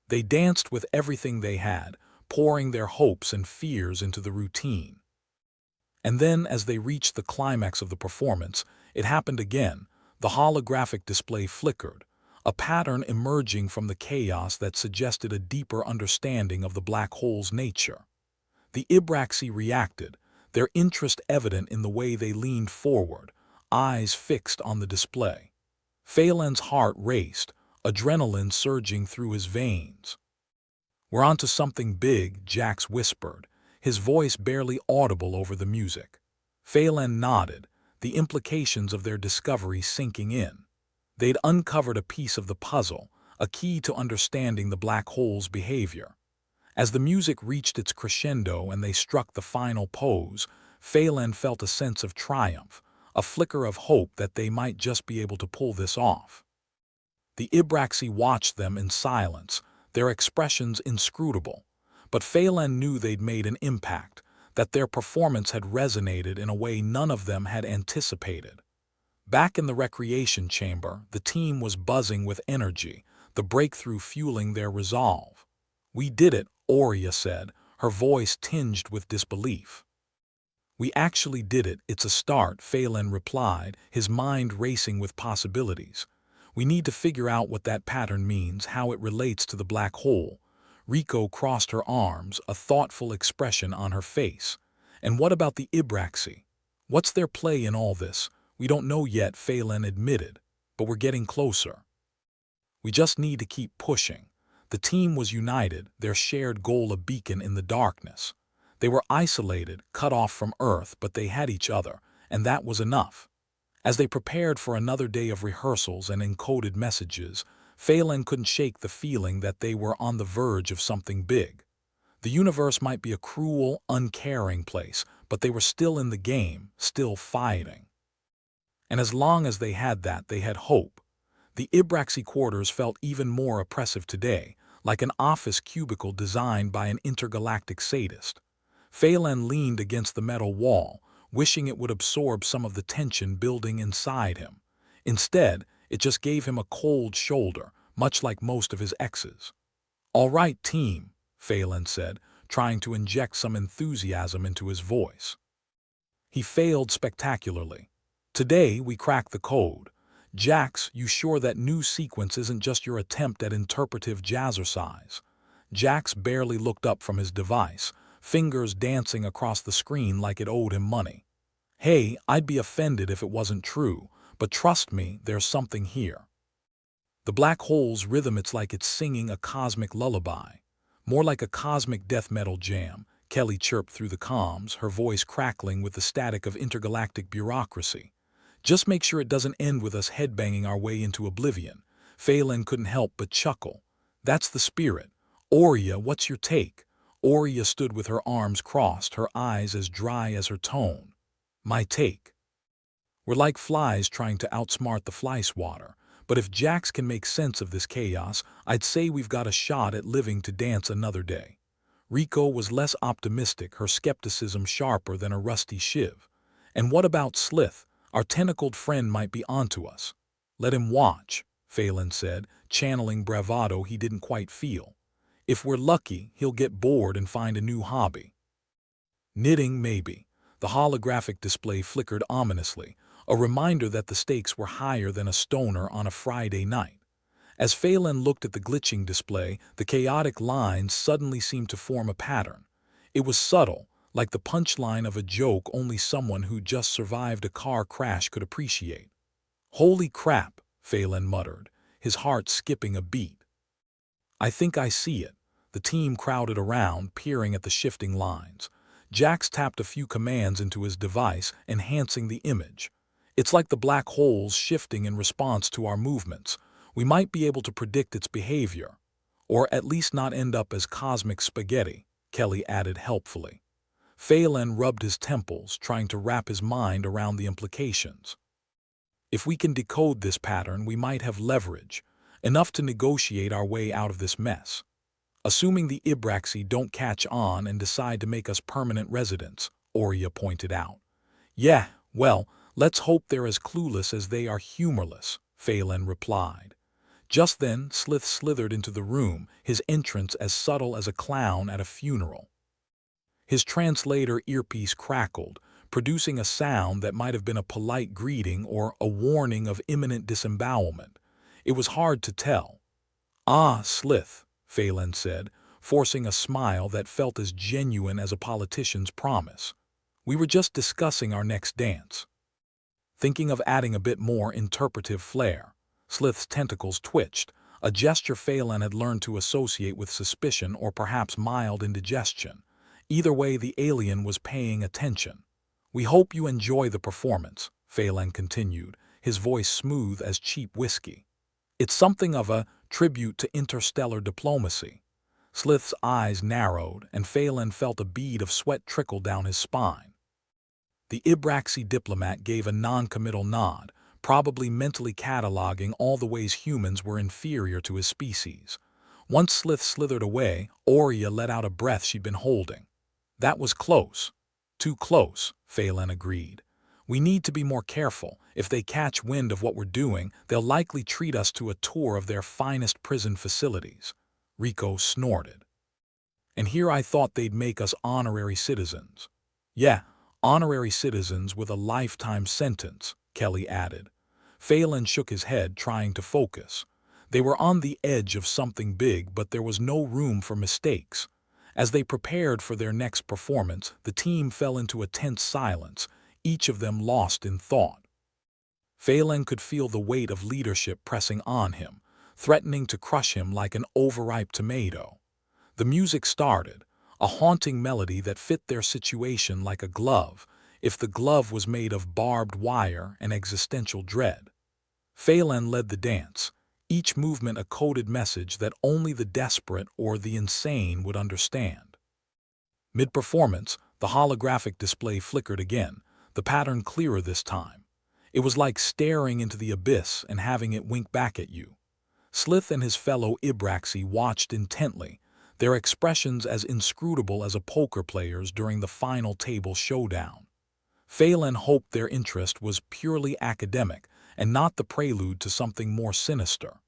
A: They danced with everything they had, pouring their hopes and fears into the routine. And then, as they reached the climax of the performance, it happened again. The holographic display flickered, a pattern emerging from the chaos that suggested a deeper understanding of the black hole's nature. The Ibraxi reacted, their interest evident in the way they leaned forward, eyes fixed on the display. Phelan's heart raced, adrenaline surging through his veins. "We're onto something big," Jax whispered, his voice barely audible over the music. Phelan nodded, the implications of their discovery sinking in. They'd uncovered a piece of the puzzle, a key to understanding the black hole's behavior. As the music reached its crescendo and they struck the final pose, Phelan felt a sense of triumph, a flicker of hope that they might just be able to pull this off. The Ibraxi watched them in silence, their expressions inscrutable. But Phelan knew they'd made an impact, that their performance had resonated in a way none of them had anticipated. Back in the recreation chamber, the team was buzzing with energy, the breakthrough fueling their resolve. "We did it," Aurea said, her voice tinged with disbelief. "We actually did it, it's a start," Phelan replied, his mind racing with possibilities. "We need to figure out what that pattern means, how it relates to the black hole." Rico crossed her arms, a thoughtful expression on her face. "And what about the Ibraxi? What's their play in all this?" "We don't know yet," Phelan admitted, "but we're getting closer. We just need to keep pushing." The team was united, their shared goal a beacon in the darkness. They were isolated, cut off from Earth, but they had each other, and that was enough. As they prepared for another day of rehearsals and encoded messages, Phelan couldn't shake the feeling that they were on the verge of something big. The universe might be a cruel, uncaring place, but they were still in the game, still fighting. And as long as they had that, they had hope. The Ibraxi quarters felt even more oppressive today, like an office cubicle designed by an intergalactic sadist. Phelan leaned against the metal wall, wishing it would absorb some of the tension building inside him. Instead, it just gave him a cold shoulder, much like most of his exes. "All right, team," Phelan said, trying to inject some enthusiasm into his voice. He failed spectacularly. "Today, we cracked the code. Jax, you sure that new sequence isn't just your attempt at interpretive jazzercise?" Jax barely looked up from his device, fingers dancing across the screen like it owed him money. "Hey, I'd be offended if it wasn't true, but trust me, there's something here. The black hole's rhythm, it's like it's singing a cosmic lullaby. More like a cosmic death metal jam," Kelly chirped through the comms, her voice crackling with the static of intergalactic bureaucracy. "Just make sure it doesn't end with us headbanging our way into oblivion." Phelan couldn't help but chuckle. "That's the spirit. Aurea, what's your take?" Aurea stood with her arms crossed, her eyes as dry as her tone. "My take? We're like flies trying to outsmart the fly swatter. But if Jax can make sense of this chaos, I'd say we've got a shot at living to dance another day." Rico was less optimistic, her skepticism sharper than a rusty shiv. "And what about Slith? Our tentacled friend might be onto us." "Let him watch," Phelan said, channeling bravado he didn't quite feel. "If we're lucky, he'll get bored and find a new hobby. Knitting, maybe." The holographic display flickered ominously, a reminder that the stakes were higher than a stoner on a Friday night. As Phelan looked at the glitching display, the chaotic lines suddenly seemed to form a pattern. It was subtle, like the punchline of a joke only someone who just survived a car crash could appreciate. "Holy crap," Phelan muttered, his heart skipping a beat. "I think I see it." The team crowded around, peering at the shifting lines. Jax tapped a few commands into his device, enhancing the image. "It's like the black holes shifting in response to our movements. We might be able to predict its behavior. Or at least not end up as cosmic spaghetti," Kelly added helpfully. Phelan rubbed his temples, trying to wrap his mind around the implications. "If we can decode this pattern, we might have leverage, enough to negotiate our way out of this mess. Assuming the Ibraxi don't catch on and decide to make us permanent residents," Oria pointed out. "Yeah, well, let's hope they're as clueless as they are humorless," Phelan replied. Just then, Slith slithered into the room, his entrance as subtle as a clown at a funeral. His translator earpiece crackled, producing a sound that might have been a polite greeting or a warning of imminent disembowelment. It was hard to tell. "Ah, Slith," Phelan said, forcing a smile that felt as genuine as a politician's promise. "We were just discussing our next dance." Thinking of adding a bit more interpretive flair, Slith's tentacles twitched, a gesture Phelan had learned to associate with suspicion or perhaps mild indigestion. Either way, the alien was paying attention. "We hope you enjoy the performance," Phelan continued, his voice smooth as cheap whiskey. "It's something of a tribute to interstellar diplomacy." Slith's eyes narrowed, and Phelan felt a bead of sweat trickle down his spine. The Ibraxi diplomat gave a non-committal nod, probably mentally cataloging all the ways humans were inferior to his species. Once Slith slithered away, Oria let out a breath she'd been holding. "That was close." "Too close," Phelan agreed. "We need to be more careful. If they catch wind of what we're doing, they'll likely treat us to a tour of their finest prison facilities." Rico snorted. "And here I thought they'd make us honorary citizens." "Yeah, honorary citizens with a lifetime sentence," Kelly added. Phelan shook his head, trying to focus. They were on the edge of something big, but there was no room for mistakes. As they prepared for their next performance, the team fell into a tense silence, each of them lost in thought. Phelan could feel the weight of leadership pressing on him, threatening to crush him like an overripe tomato. The music started, a haunting melody that fit their situation like a glove, if the glove was made of barbed wire and existential dread. Phelan led the dance, each movement a coded message that only the desperate or the insane would understand. Mid-performance, the holographic display flickered again, the pattern clearer this time. It was like staring into the abyss and having it wink back at you. Slith and his fellow Ibraxi watched intently, their expressions as inscrutable as a poker player's during the final table showdown. Phelan hoped their interest was purely academic and not the prelude to something more sinister.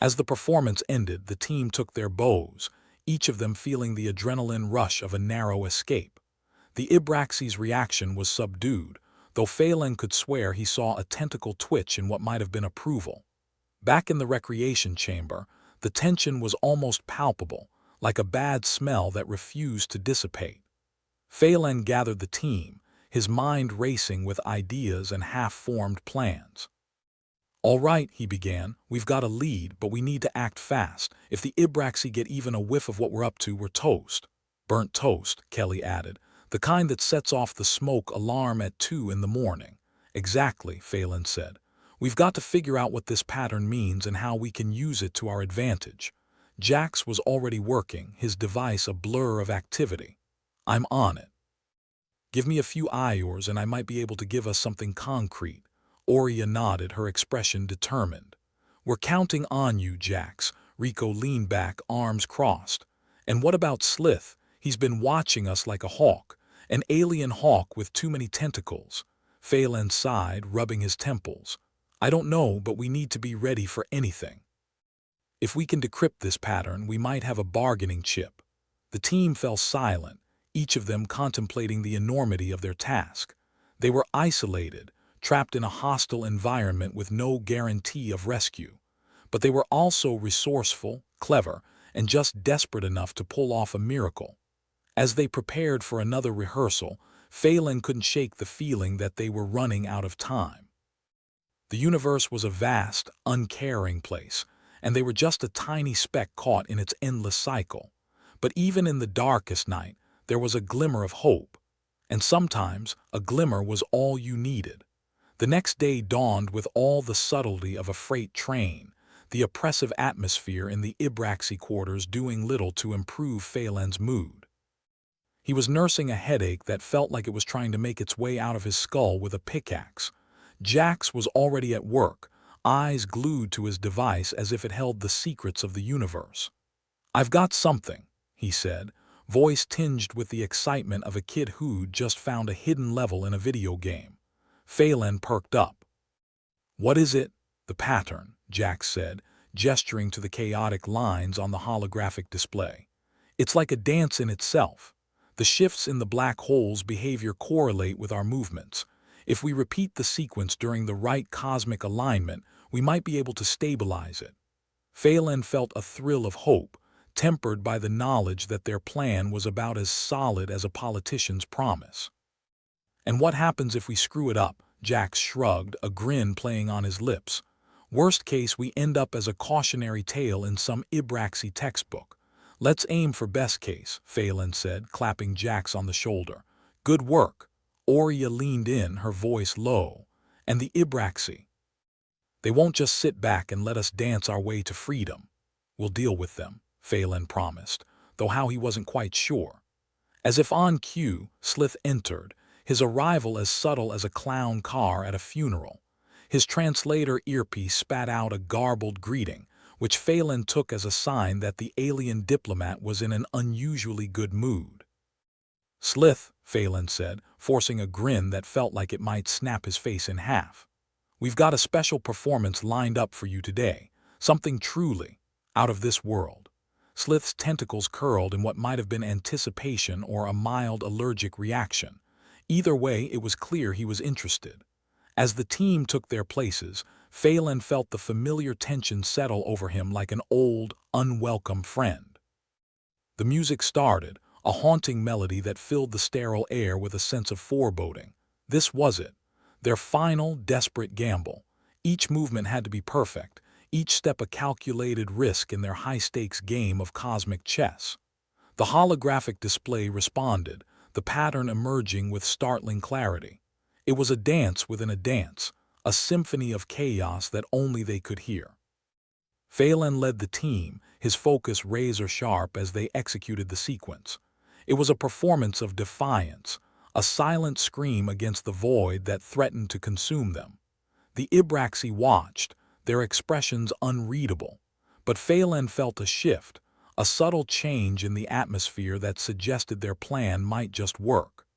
A: As the performance ended, the team took their bows, each of them feeling the adrenaline rush of a narrow escape. The Ibraxi's reaction was subdued, though Phelan could swear he saw a tentacle twitch in what might have been approval. Back in the recreation chamber, the tension was almost palpable, like a bad smell that refused to dissipate. Phelan gathered the team, his mind racing with ideas and half-formed plans. "All right," he began, "we've got a lead, but we need to act fast. If the Ibraxi get even a whiff of what we're up to, we're toast." "Burnt toast," Kelly added, "the kind that sets off the smoke alarm at 2 in the morning." "Exactly," Phelan said. "We've got to figure out what this pattern means and how we can use it to our advantage." Jax was already working, his device a blur of activity. "I'm on it. Give me a few hours and I might be able to give us something concrete." Oria nodded, her expression determined. "We're counting on you, Jax." Rico leaned back, arms crossed. "And what about Slith? He's been watching us like a hawk. An alien hawk with too many tentacles." Phelan sighed, rubbing his temples. "I don't know, but we need to be ready for anything. If we can decrypt this pattern, we might have a bargaining chip." The team fell silent, each of them contemplating the enormity of their task. They were isolated, trapped in a hostile environment with no guarantee of rescue. But they were also resourceful, clever, and just desperate enough to pull off a miracle. As they prepared for another rehearsal, Phelan couldn't shake the feeling that they were running out of time. The universe was a vast, uncaring place, and they were just a tiny speck caught in its endless cycle. But even in the darkest night, there was a glimmer of hope. And sometimes, a glimmer was all you needed. The next day dawned with all the subtlety of a freight train, the oppressive atmosphere in the Ibraxi quarters doing little to improve Phelan's mood. He was nursing a headache that felt like it was trying to make its way out of his skull with a pickaxe. Jax was already at work, eyes glued to his device as if it held the secrets of the universe. "I've got something," he said, voice tinged with the excitement of a kid who'd just found a hidden level in a video game. Phelan perked up. "What is it?" "The pattern," Jax said, gesturing to the chaotic lines on the holographic display. "It's like a dance in itself. The shifts in the black hole's behavior correlate with our movements. If we repeat the sequence during the right cosmic alignment, we might be able to stabilize it." Phelan felt a thrill of hope, tempered by the knowledge that their plan was about as solid as a politician's promise. "And what happens if we screw it up?" Jax shrugged, a grin playing on his lips. "Worst case, we end up as a cautionary tale in some Ibraxi textbook. Let's aim for best case," Phelan said, clapping Jax on the shoulder. "Good work." Aurea leaned in, her voice low. "And the Ibraxi? They won't just sit back and let us dance our way to freedom." "We'll deal with them," Phelan promised, though how he wasn't quite sure. As if on cue, Slith entered, his arrival as subtle as a clown car at a funeral. His translator earpiece spat out a garbled greeting, which Phelan took as a sign that the alien diplomat was in an unusually good mood. "Slith," Phelan said, forcing a grin that felt like it might snap his face in half. "We've got a special performance lined up for you today, something truly out of this world." Slith's tentacles curled in what might have been anticipation or a mild allergic reaction. Either way, it was clear he was interested. As the team took their places, Phelan felt the familiar tension settle over him like an old, unwelcome friend. The music started, a haunting melody that filled the sterile air with a sense of foreboding. This was it, their final, desperate gamble. Each movement had to be perfect, each step a calculated risk in their high-stakes game of cosmic chess. The holographic display responded, the pattern emerging with startling clarity. It was a dance within a dance, a symphony of chaos that only they could hear. Phelan led the team, his focus razor-sharp as they executed the sequence. It was a performance of defiance, a silent scream against the void that threatened to consume them. The Ibraxi watched, their expressions unreadable. But Phelan felt a shift, a subtle change in the atmosphere that suggested their plan might just work.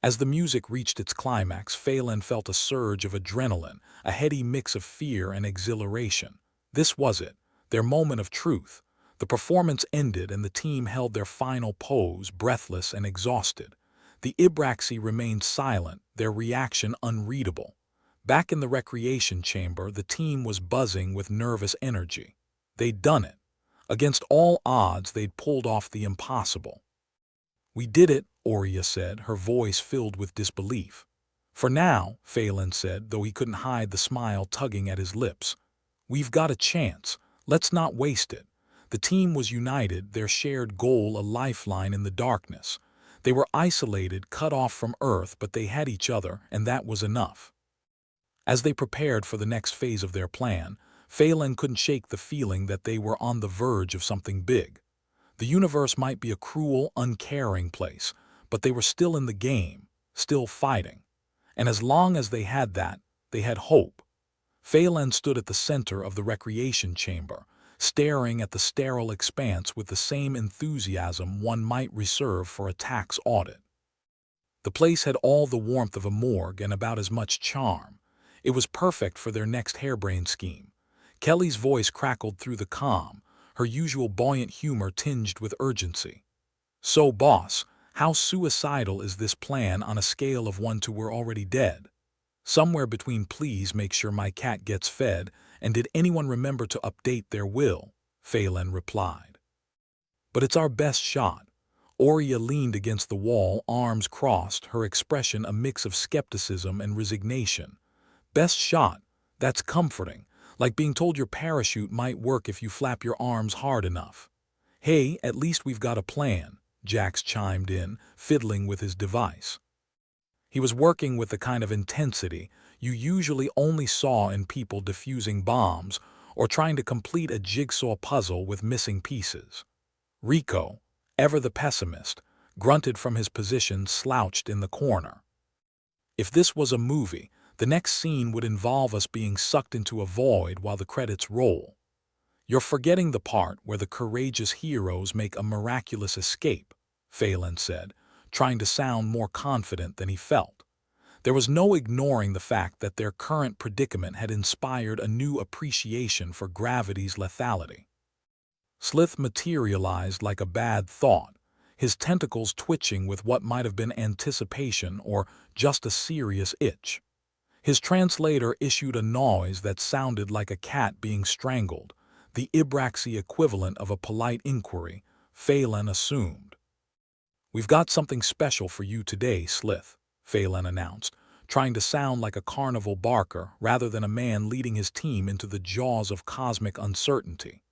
A: As the music reached its climax, Phelan felt a surge of adrenaline, a heady mix of fear and exhilaration. This was it, their moment of truth. The performance ended and the team held their final pose, breathless and exhausted. The Ibraxi remained silent, their reaction unreadable. Back in the recreation chamber, the team was buzzing with nervous energy. They'd done it. Against all odds, they'd pulled off the impossible. "We did it," Aurea said, her voice filled with disbelief. "For now," Phelan said, though he couldn't hide the smile tugging at his lips. "We've got a chance. Let's not waste it." The team was united, their shared goal a lifeline in the darkness. They were isolated, cut off from Earth, but they had each other, and that was enough. As they prepared for the next phase of their plan, Phelan couldn't shake the feeling that they were on the verge of something big. The universe might be a cruel, uncaring place, but they were still in the game, still fighting. And as long as they had that, they had hope. Phelan stood at the center of the recreation chamber, staring at the sterile expanse with the same enthusiasm one might reserve for a tax audit. The place had all the warmth of a morgue and about as much charm. It was perfect for their next harebrained scheme. Kelly's voice crackled through the calm, her usual buoyant humor tinged with urgency. "So, boss, How suicidal is this plan on a scale of 1 to we're already dead? Somewhere between please make sure my cat gets fed and did anyone remember to update their will, Phelan replied. But it's our best shot. Aurea leaned against the wall, arms crossed, her expression a mix of skepticism and resignation. Best shot? That's comforting, like being told your parachute might work if you flap your arms hard enough. Hey, at least we've got a plan, Jax chimed in, fiddling with his device. He was working with the kind of intensity you usually only saw in people defusing bombs or trying to complete a jigsaw puzzle with missing pieces. Rico, ever the pessimist, grunted from his position slouched in the corner. If this was a movie, the next scene would involve us being sucked into a void while the credits roll. You're forgetting the part where the courageous heroes make a miraculous escape, Phelan said, trying to sound more confident than he felt. There was no ignoring the fact that their current predicament had inspired a new appreciation for gravity's lethality. Slith materialized like a bad thought, his tentacles twitching with what might have been anticipation or just a serious itch. His translator issued a noise that sounded like a cat being strangled, the Ibraxi equivalent of a polite inquiry, Phelan assumed. We've got something special for you today, Slith, Phelan announced, trying to sound like a carnival barker rather than a man leading his team into the jaws of cosmic uncertainty.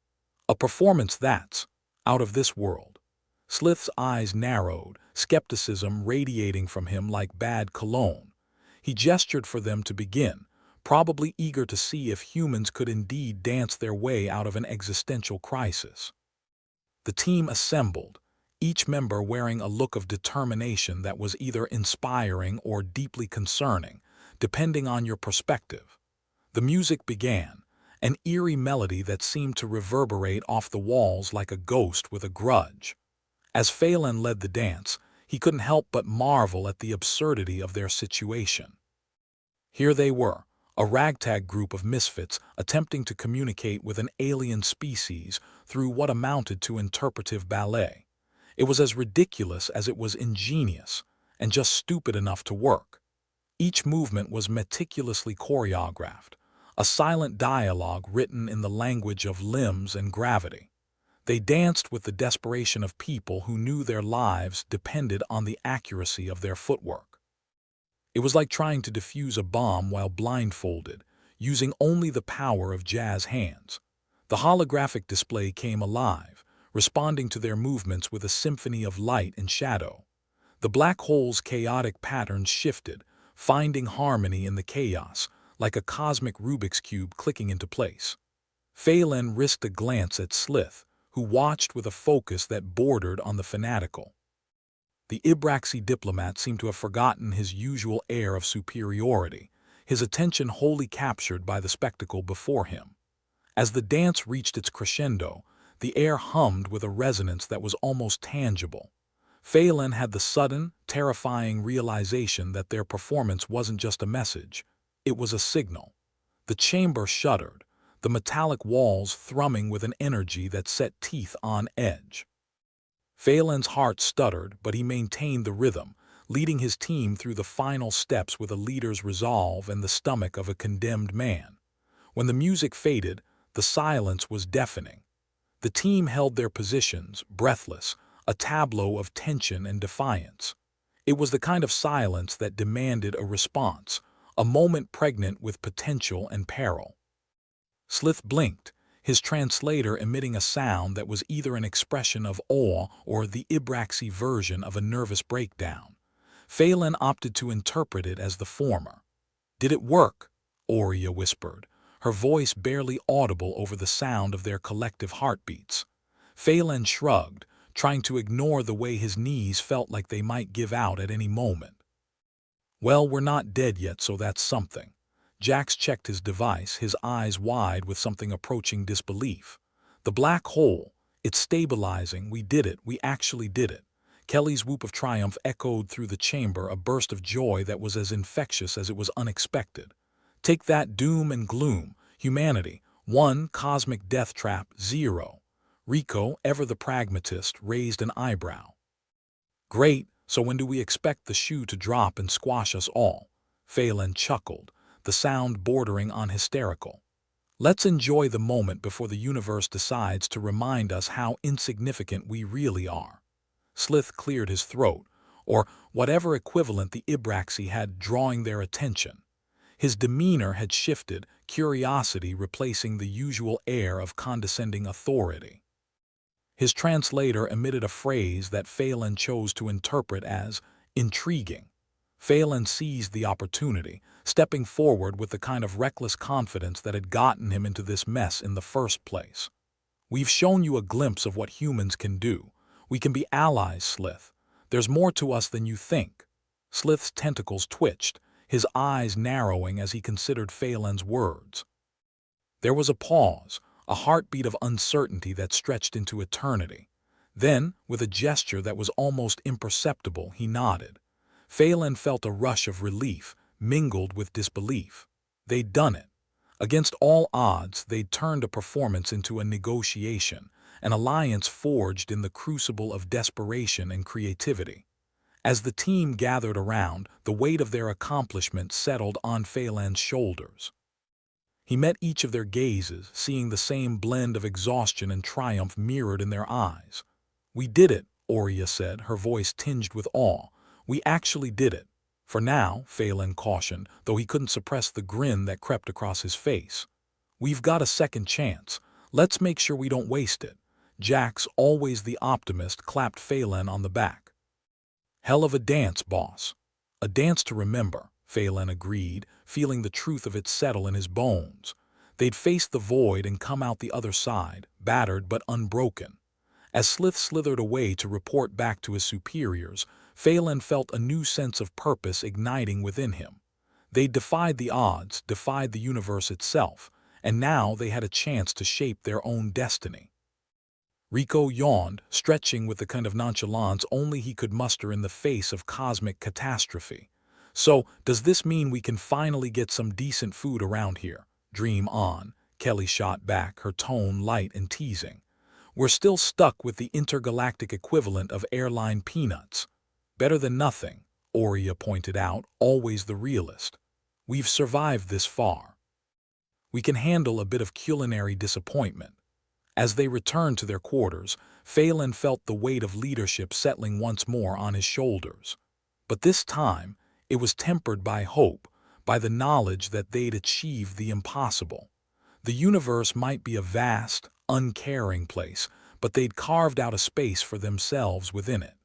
A: A performance that's out of this world. Slith's eyes narrowed, skepticism radiating from him like bad cologne. He gestured for them to begin, probably eager to see if humans could indeed dance their way out of an existential crisis. The team assembled, each member wearing a look of determination that was either inspiring or deeply concerning, depending on your perspective. The music began, an eerie melody that seemed to reverberate off the walls like a ghost with a grudge. As Phelan led the dance, he couldn't help but marvel at the absurdity of their situation. Here they were, a ragtag group of misfits attempting to communicate with an alien species through what amounted to interpretive ballet. It was as ridiculous as it was ingenious, and just stupid enough to work. Each movement was meticulously choreographed, a silent dialogue written in the language of limbs and gravity. They danced with the desperation of people who knew their lives depended on the accuracy of their footwork. It was like trying to defuse a bomb while blindfolded, using only the power of jazz hands. The holographic display came alive, responding to their movements with a symphony of light and shadow. The black hole's chaotic patterns shifted, finding harmony in the chaos, like a cosmic Rubik's Cube clicking into place. Phelan risked a glance at Slith, who watched with a focus that bordered on the fanatical. The Ibraxi diplomat seemed to have forgotten his usual air of superiority, his attention wholly captured by the spectacle before him. As the dance reached its crescendo, the air hummed with a resonance that was almost tangible. Phelan had the sudden, terrifying realization that their performance wasn't just a message, it was a signal. The chamber shuddered, the metallic walls thrumming with an energy that set teeth on edge. Phelan's heart stuttered, but he maintained the rhythm, leading his team through the final steps with a leader's resolve and the stomach of a condemned man. When the music faded, the silence was deafening. The team held their positions, breathless, a tableau of tension and defiance. It was the kind of silence that demanded a response, a moment pregnant with potential and peril. Slith blinked, his translator emitting a sound that was either an expression of awe or the Ibraxi version of a nervous breakdown. Phelan opted to interpret it as the former. "Did it work?" Aurea whispered, her voice barely audible over the sound of their collective heartbeats. Phelan shrugged, trying to ignore the way his knees felt like they might give out at any moment. "Well, we're not dead yet, so that's something." Jax checked his device, his eyes wide with something approaching disbelief. "The black hole, it's stabilizing, we did it, we actually did it." Kelly's whoop of triumph echoed through the chamber, a burst of joy that was as infectious as it was unexpected. "Take that, doom and gloom. Humanity, 1, cosmic death trap, 0. Rico, ever the pragmatist, raised an eyebrow. "Great, So when do we expect the shoe to drop and squash us all? Phelan chuckled, the sound bordering on hysterical. Let's enjoy the moment before the universe decides to remind us how insignificant we really are. Slith cleared his throat, or whatever equivalent the Ibraxi had drawing their attention. His demeanor had shifted, curiosity replacing the usual air of condescending authority. His translator emitted a phrase that Phelan chose to interpret as intriguing. Phelan seized the opportunity, stepping forward with the kind of reckless confidence that had gotten him into this mess in the first place. We've shown you a glimpse of what humans can do. We can be allies, Slith. There's more to us than you think. Slith's tentacles twitched, his eyes narrowing as he considered Phelan's words. There was a pause, a heartbeat of uncertainty that stretched into eternity. Then, with a gesture that was almost imperceptible, he nodded. Phelan felt a rush of relief, mingled with disbelief. They'd done it. Against all odds, they'd turned a performance into a negotiation, an alliance forged in the crucible of desperation and creativity. As the team gathered around, the weight of their accomplishment settled on Phelan's shoulders. He met each of their gazes, seeing the same blend of exhaustion and triumph mirrored in their eyes. "We did it," Aurea said, her voice tinged with awe. "We actually did it." "For now," Phelan cautioned, though he couldn't suppress the grin that crept across his face. "We've got a second chance. Let's make sure we don't waste it." Jax, always the optimist, clapped Phelan on the back. "Hell of a dance, boss." "A dance to remember," Phelan agreed, feeling the truth of it settle in his bones. They'd faced the void and come out the other side, battered but unbroken. As Slith slithered away to report back to his superiors, Phelan felt a new sense of purpose igniting within him. They'd defied the odds, defied the universe itself, and now they had a chance to shape their own destiny. Rico yawned, stretching with the kind of nonchalance only he could muster in the face of cosmic catastrophe. "So, does this mean we can finally get some decent food around here?" "Dream on," Kelly shot back, her tone light and teasing. "We're still stuck with the intergalactic equivalent of airline peanuts." "Better than nothing," Aurea pointed out, always the realist. "We've survived this far. We can handle a bit of culinary disappointment." As they returned to their quarters, Phelan felt the weight of leadership settling once more on his shoulders. But this time, it was tempered by hope, by the knowledge that they'd achieved the impossible. The universe might be a vast, uncaring place, but they'd carved out a space for themselves within it.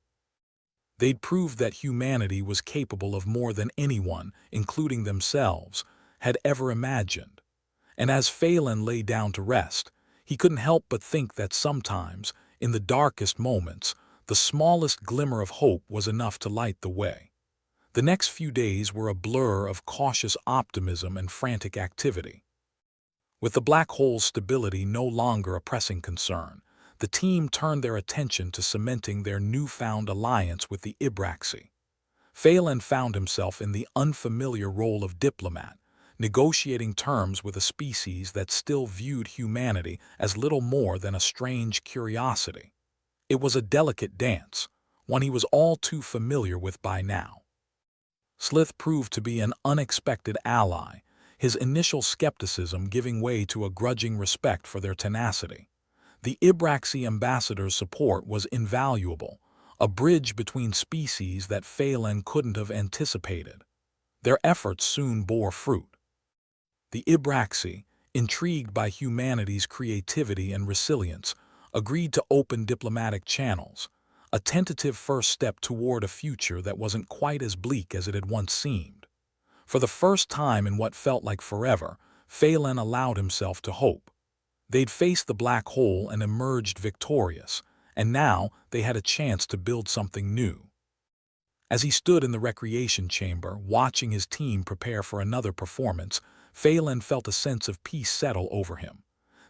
A: They'd proved that humanity was capable of more than anyone, including themselves, had ever imagined. And as Phelan lay down to rest, he couldn't help but think that sometimes, in the darkest moments, the smallest glimmer of hope was enough to light the way. The next few days were a blur of cautious optimism and frantic activity. With the black hole's stability no longer a pressing concern, the team turned their attention to cementing their newfound alliance with the Ibraxi. Phelan found himself in the unfamiliar role of diplomat, negotiating terms with a species that still viewed humanity as little more than a strange curiosity. It was a delicate dance, one he was all too familiar with by now. Slith proved to be an unexpected ally, his initial skepticism giving way to a grudging respect for their tenacity. The Ibraxi ambassador's support was invaluable, a bridge between species that Phelan couldn't have anticipated. Their efforts soon bore fruit. The Ibraxi, intrigued by humanity's creativity and resilience, agreed to open diplomatic channels, a tentative first step toward a future that wasn't quite as bleak as it had once seemed. For the first time in what felt like forever, Phelan allowed himself to hope. They'd faced the black hole and emerged victorious, and now they had a chance to build something new. As he stood in the recreation chamber, watching his team prepare for another performance, Phelan felt a sense of peace settle over him.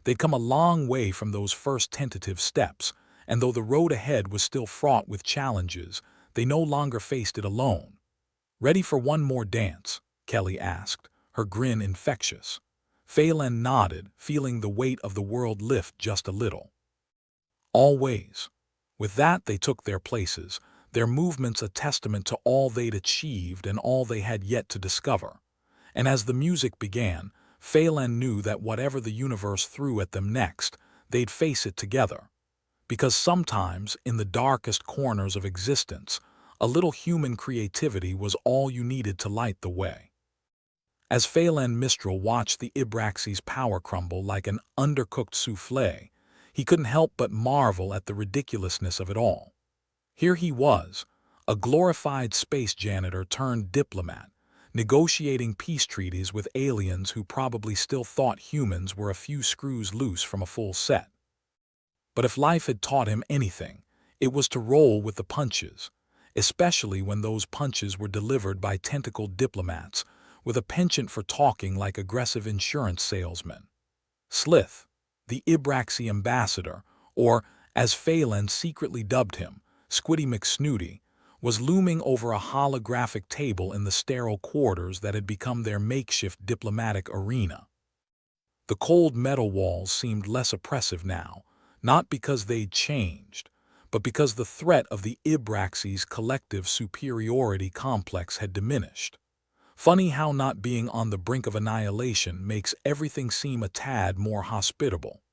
A: They'd come a long way from those first tentative steps, and though the road ahead was still fraught with challenges, they no longer faced it alone. "Ready for one more dance?" Kelly asked, her grin infectious. Phelan nodded, feeling the weight of the world lift just a little. "Always." With that, they took their places, their movements a testament to all they'd achieved and all they had yet to discover. And as the music began, Phelan knew that whatever the universe threw at them next, they'd face it together. Because sometimes, in the darkest corners of existence, a little human creativity was all you needed to light the way. As Phelan Mistral watched the Ibraxi's power crumble like an undercooked soufflé, he couldn't help but marvel at the ridiculousness of it all. Here he was, a glorified space janitor turned diplomat, negotiating peace treaties with aliens who probably still thought humans were a few screws loose from a full set. But if life had taught him anything, it was to roll with the punches, especially when those punches were delivered by tentacled diplomats with a penchant for talking like aggressive insurance salesmen. Slith, the Ibraxi ambassador, or, as Phelan secretly dubbed him, Squiddy McSnooty, was looming over a holographic table in the sterile quarters that had become their makeshift diplomatic arena. The cold metal walls seemed less oppressive now, not because they'd changed, but because the threat of the Ibraxi's collective superiority complex had diminished. Funny how not being on the brink of annihilation makes everything seem a tad more hospitable.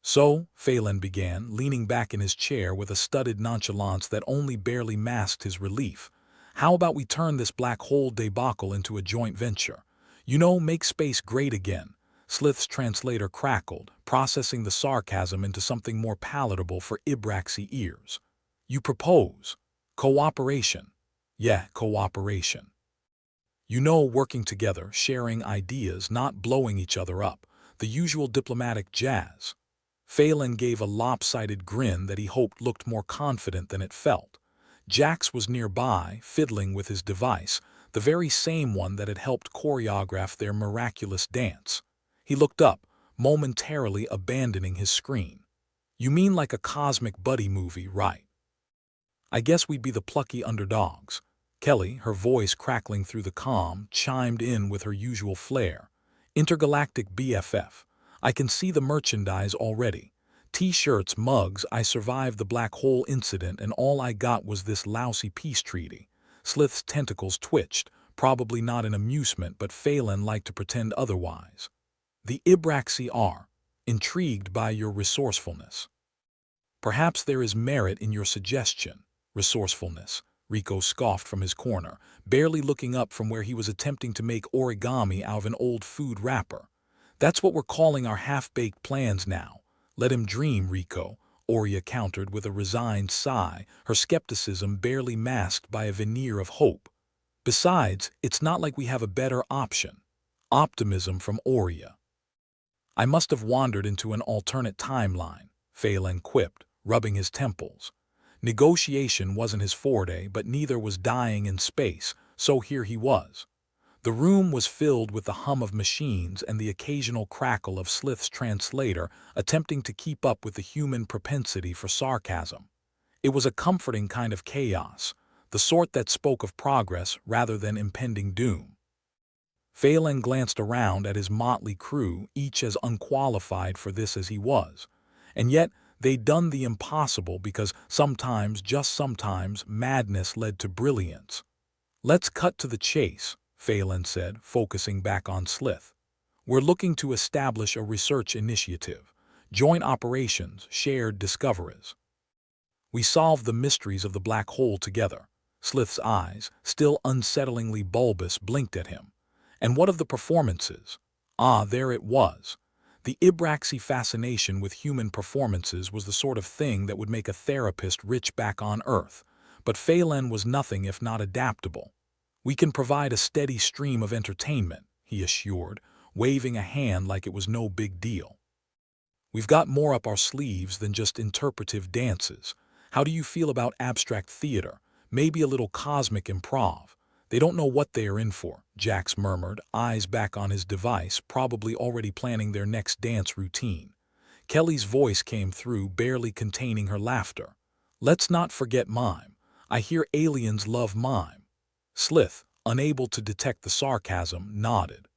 A: So, Phelan began, leaning back in his chair with a studied nonchalance that only barely masked his relief. How about we turn this black hole debacle into a joint venture? You know, make space great again. Slith's translator crackled, processing the sarcasm into something more palatable for Ibraxi ears. You propose cooperation. Yeah, cooperation. You know, working together, sharing ideas, not blowing each other up, the usual diplomatic jazz. Phelan gave a lopsided grin that he hoped looked more confident than it felt. Jax was nearby, fiddling with his device, the very same one that had helped choreograph their miraculous dance. He looked up, momentarily abandoning his screen. You mean like a cosmic buddy movie, right? I guess we'd be the plucky underdogs. Kelly, her voice crackling through the comm, chimed in with her usual flair. Intergalactic BFF. I can see the merchandise already. T-shirts, mugs, I survived the black hole incident and all I got was this lousy peace treaty. Slith's tentacles twitched, probably not in amusement, but Phelan liked to pretend otherwise. The Ibraxi are intrigued by your resourcefulness. Perhaps there is merit in your suggestion. Resourcefulness, Rico scoffed from his corner, barely looking up from where he was attempting to make origami out of an old food wrapper. That's what we're calling our half-baked plans now. Let him dream, Rico, Oria countered with a resigned sigh, her skepticism barely masked by a veneer of hope. Besides, it's not like we have a better option. Optimism from Oria. I must have wandered into an alternate timeline, Phelan quipped, rubbing his temples. Negotiation wasn't his forte, but neither was dying in space, so here he was. The room was filled with the hum of machines and the occasional crackle of Slith's translator attempting to keep up with the human propensity for sarcasm. It was a comforting kind of chaos, the sort that spoke of progress rather than impending doom. Phelan glanced around at his motley crew, each as unqualified for this as he was, and yet they'd done the impossible because sometimes, just sometimes, madness led to brilliance. Let's cut to the chase, Phelan said, focusing back on Slith. We're looking to establish a research initiative, joint operations, shared discoveries. We solve the mysteries of the black hole together. Slith's eyes, still unsettlingly bulbous, blinked at him. And what of the performances? Ah, there it was. The Ibraxi fascination with human performances was the sort of thing that would make a therapist rich back on Earth, but Phelan was nothing if not adaptable. We can provide a steady stream of entertainment, he assured, waving a hand like it was no big deal. We've got more up our sleeves than just interpretive dances. How do you feel about abstract theater? Maybe a little cosmic improv. They don't know what they are in for, Jax murmured, eyes back on his device, probably already planning their next dance routine. Kelly's voice came through, barely containing her laughter. Let's not forget mime. I hear aliens love mime. Slith, unable to detect the sarcasm, nodded.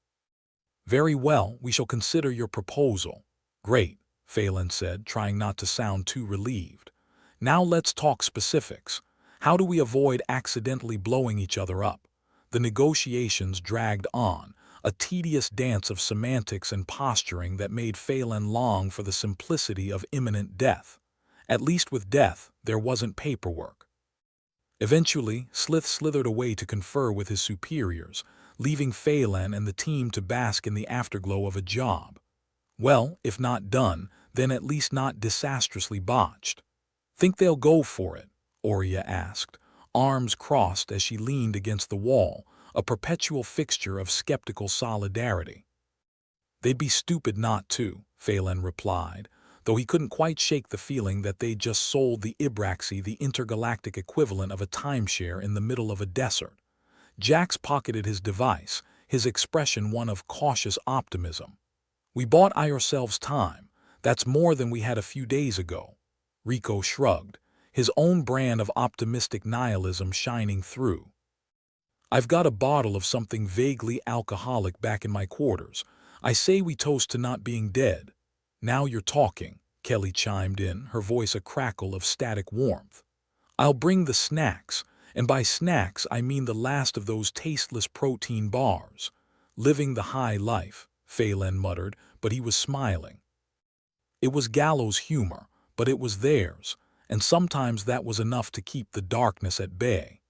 A: Very well, we shall consider your proposal. Great, Phelan said, trying not to sound too relieved. Now let's talk specifics. How do we avoid accidentally blowing each other up? The negotiations dragged on, a tedious dance of semantics and posturing that made Phelan long for the simplicity of imminent death. At least with death, there wasn't paperwork. Eventually, Slith slithered away to confer with his superiors, leaving Phelan and the team to bask in the afterglow of a job. Well, if not done, then at least not disastrously botched. "Think they'll go for it?" Aurea asked, arms crossed as she leaned against the wall, a perpetual fixture of skeptical solidarity. "They'd be stupid not to," Phelan replied, though he couldn't quite shake the feeling that they'd just sold the Ibraxi the intergalactic equivalent of a timeshare in the middle of a desert. Jax pocketed his device, his expression one of cautious optimism. "We bought ourselves time. That's more than we had a few days ago." Rico shrugged, his own brand of optimistic nihilism shining through. "I've got a bottle of something vaguely alcoholic back in my quarters. I say we toast to not being dead." "Now you're talking," Kelly chimed in, her voice a crackle of static warmth. "I'll bring the snacks, and by snacks I mean the last of those tasteless protein bars." "Living the high life," Phelan muttered, but he was smiling. It was gallows humor, but it was theirs, and sometimes that was enough to keep the darkness at bay.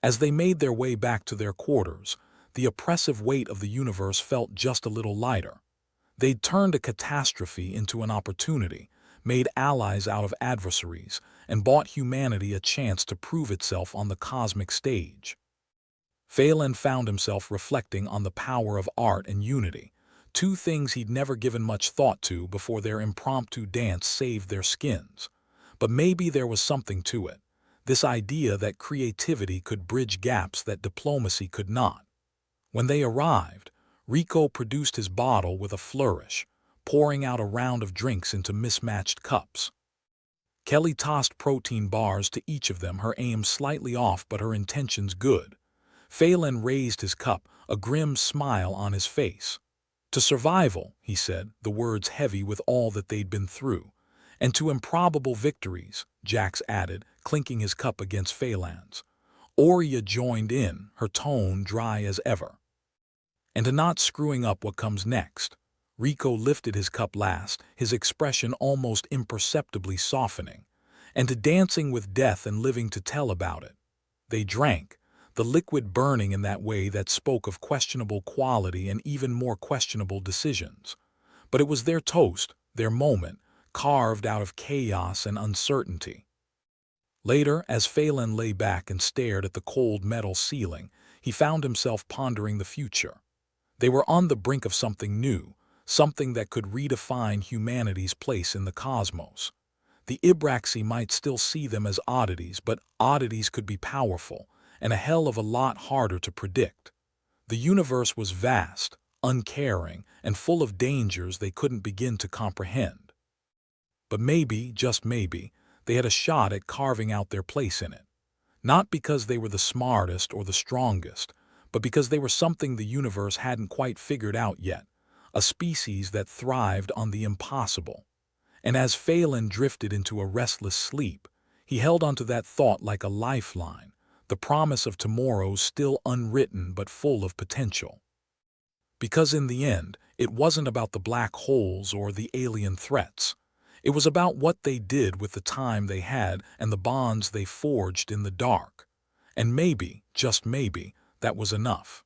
A: As they made their way back to their quarters, the oppressive weight of the universe felt just a little lighter. They'd turned a catastrophe into an opportunity, made allies out of adversaries, and bought humanity a chance to prove itself on the cosmic stage. Phelan found himself reflecting on the power of art and unity, two things he'd never given much thought to before their impromptu dance saved their skins. But maybe there was something to it, this idea that creativity could bridge gaps that diplomacy could not. When they arrived, Rico produced his bottle with a flourish, pouring out a round of drinks into mismatched cups. Kelly tossed protein bars to each of them, her aim slightly off but her intentions good. Phelan raised his cup, a grim smile on his face. "To survival," he said, the words heavy with all that they'd been through. "And to improbable victories," Jax added, clinking his cup against Phelan's. Aurea joined in, her tone dry as ever. "And to not screwing up what comes next." Rico lifted his cup last, his expression almost imperceptibly softening. "And to dancing with death and living to tell about it." They drank, the liquid burning in that way that spoke of questionable quality and even more questionable decisions. But it was their toast, their moment, carved out of chaos and uncertainty. Later, as Phelan lay back and stared at the cold metal ceiling, he found himself pondering the future. They were on the brink of something new, something that could redefine humanity's place in the cosmos. The Ibraxi might still see them as oddities, but oddities could be powerful, and a hell of a lot harder to predict. The universe was vast, uncaring, and full of dangers they couldn't begin to comprehend. But maybe, just maybe, they had a shot at carving out their place in it. Not because they were the smartest or the strongest, but because they were something the universe hadn't quite figured out yet, a species that thrived on the impossible. And as Phelan drifted into a restless sleep, he held onto that thought like a lifeline, the promise of tomorrows still unwritten but full of potential. Because in the end, it wasn't about the black holes or the alien threats. It was about what they did with the time they had and the bonds they forged in the dark. And maybe, just maybe, that was enough.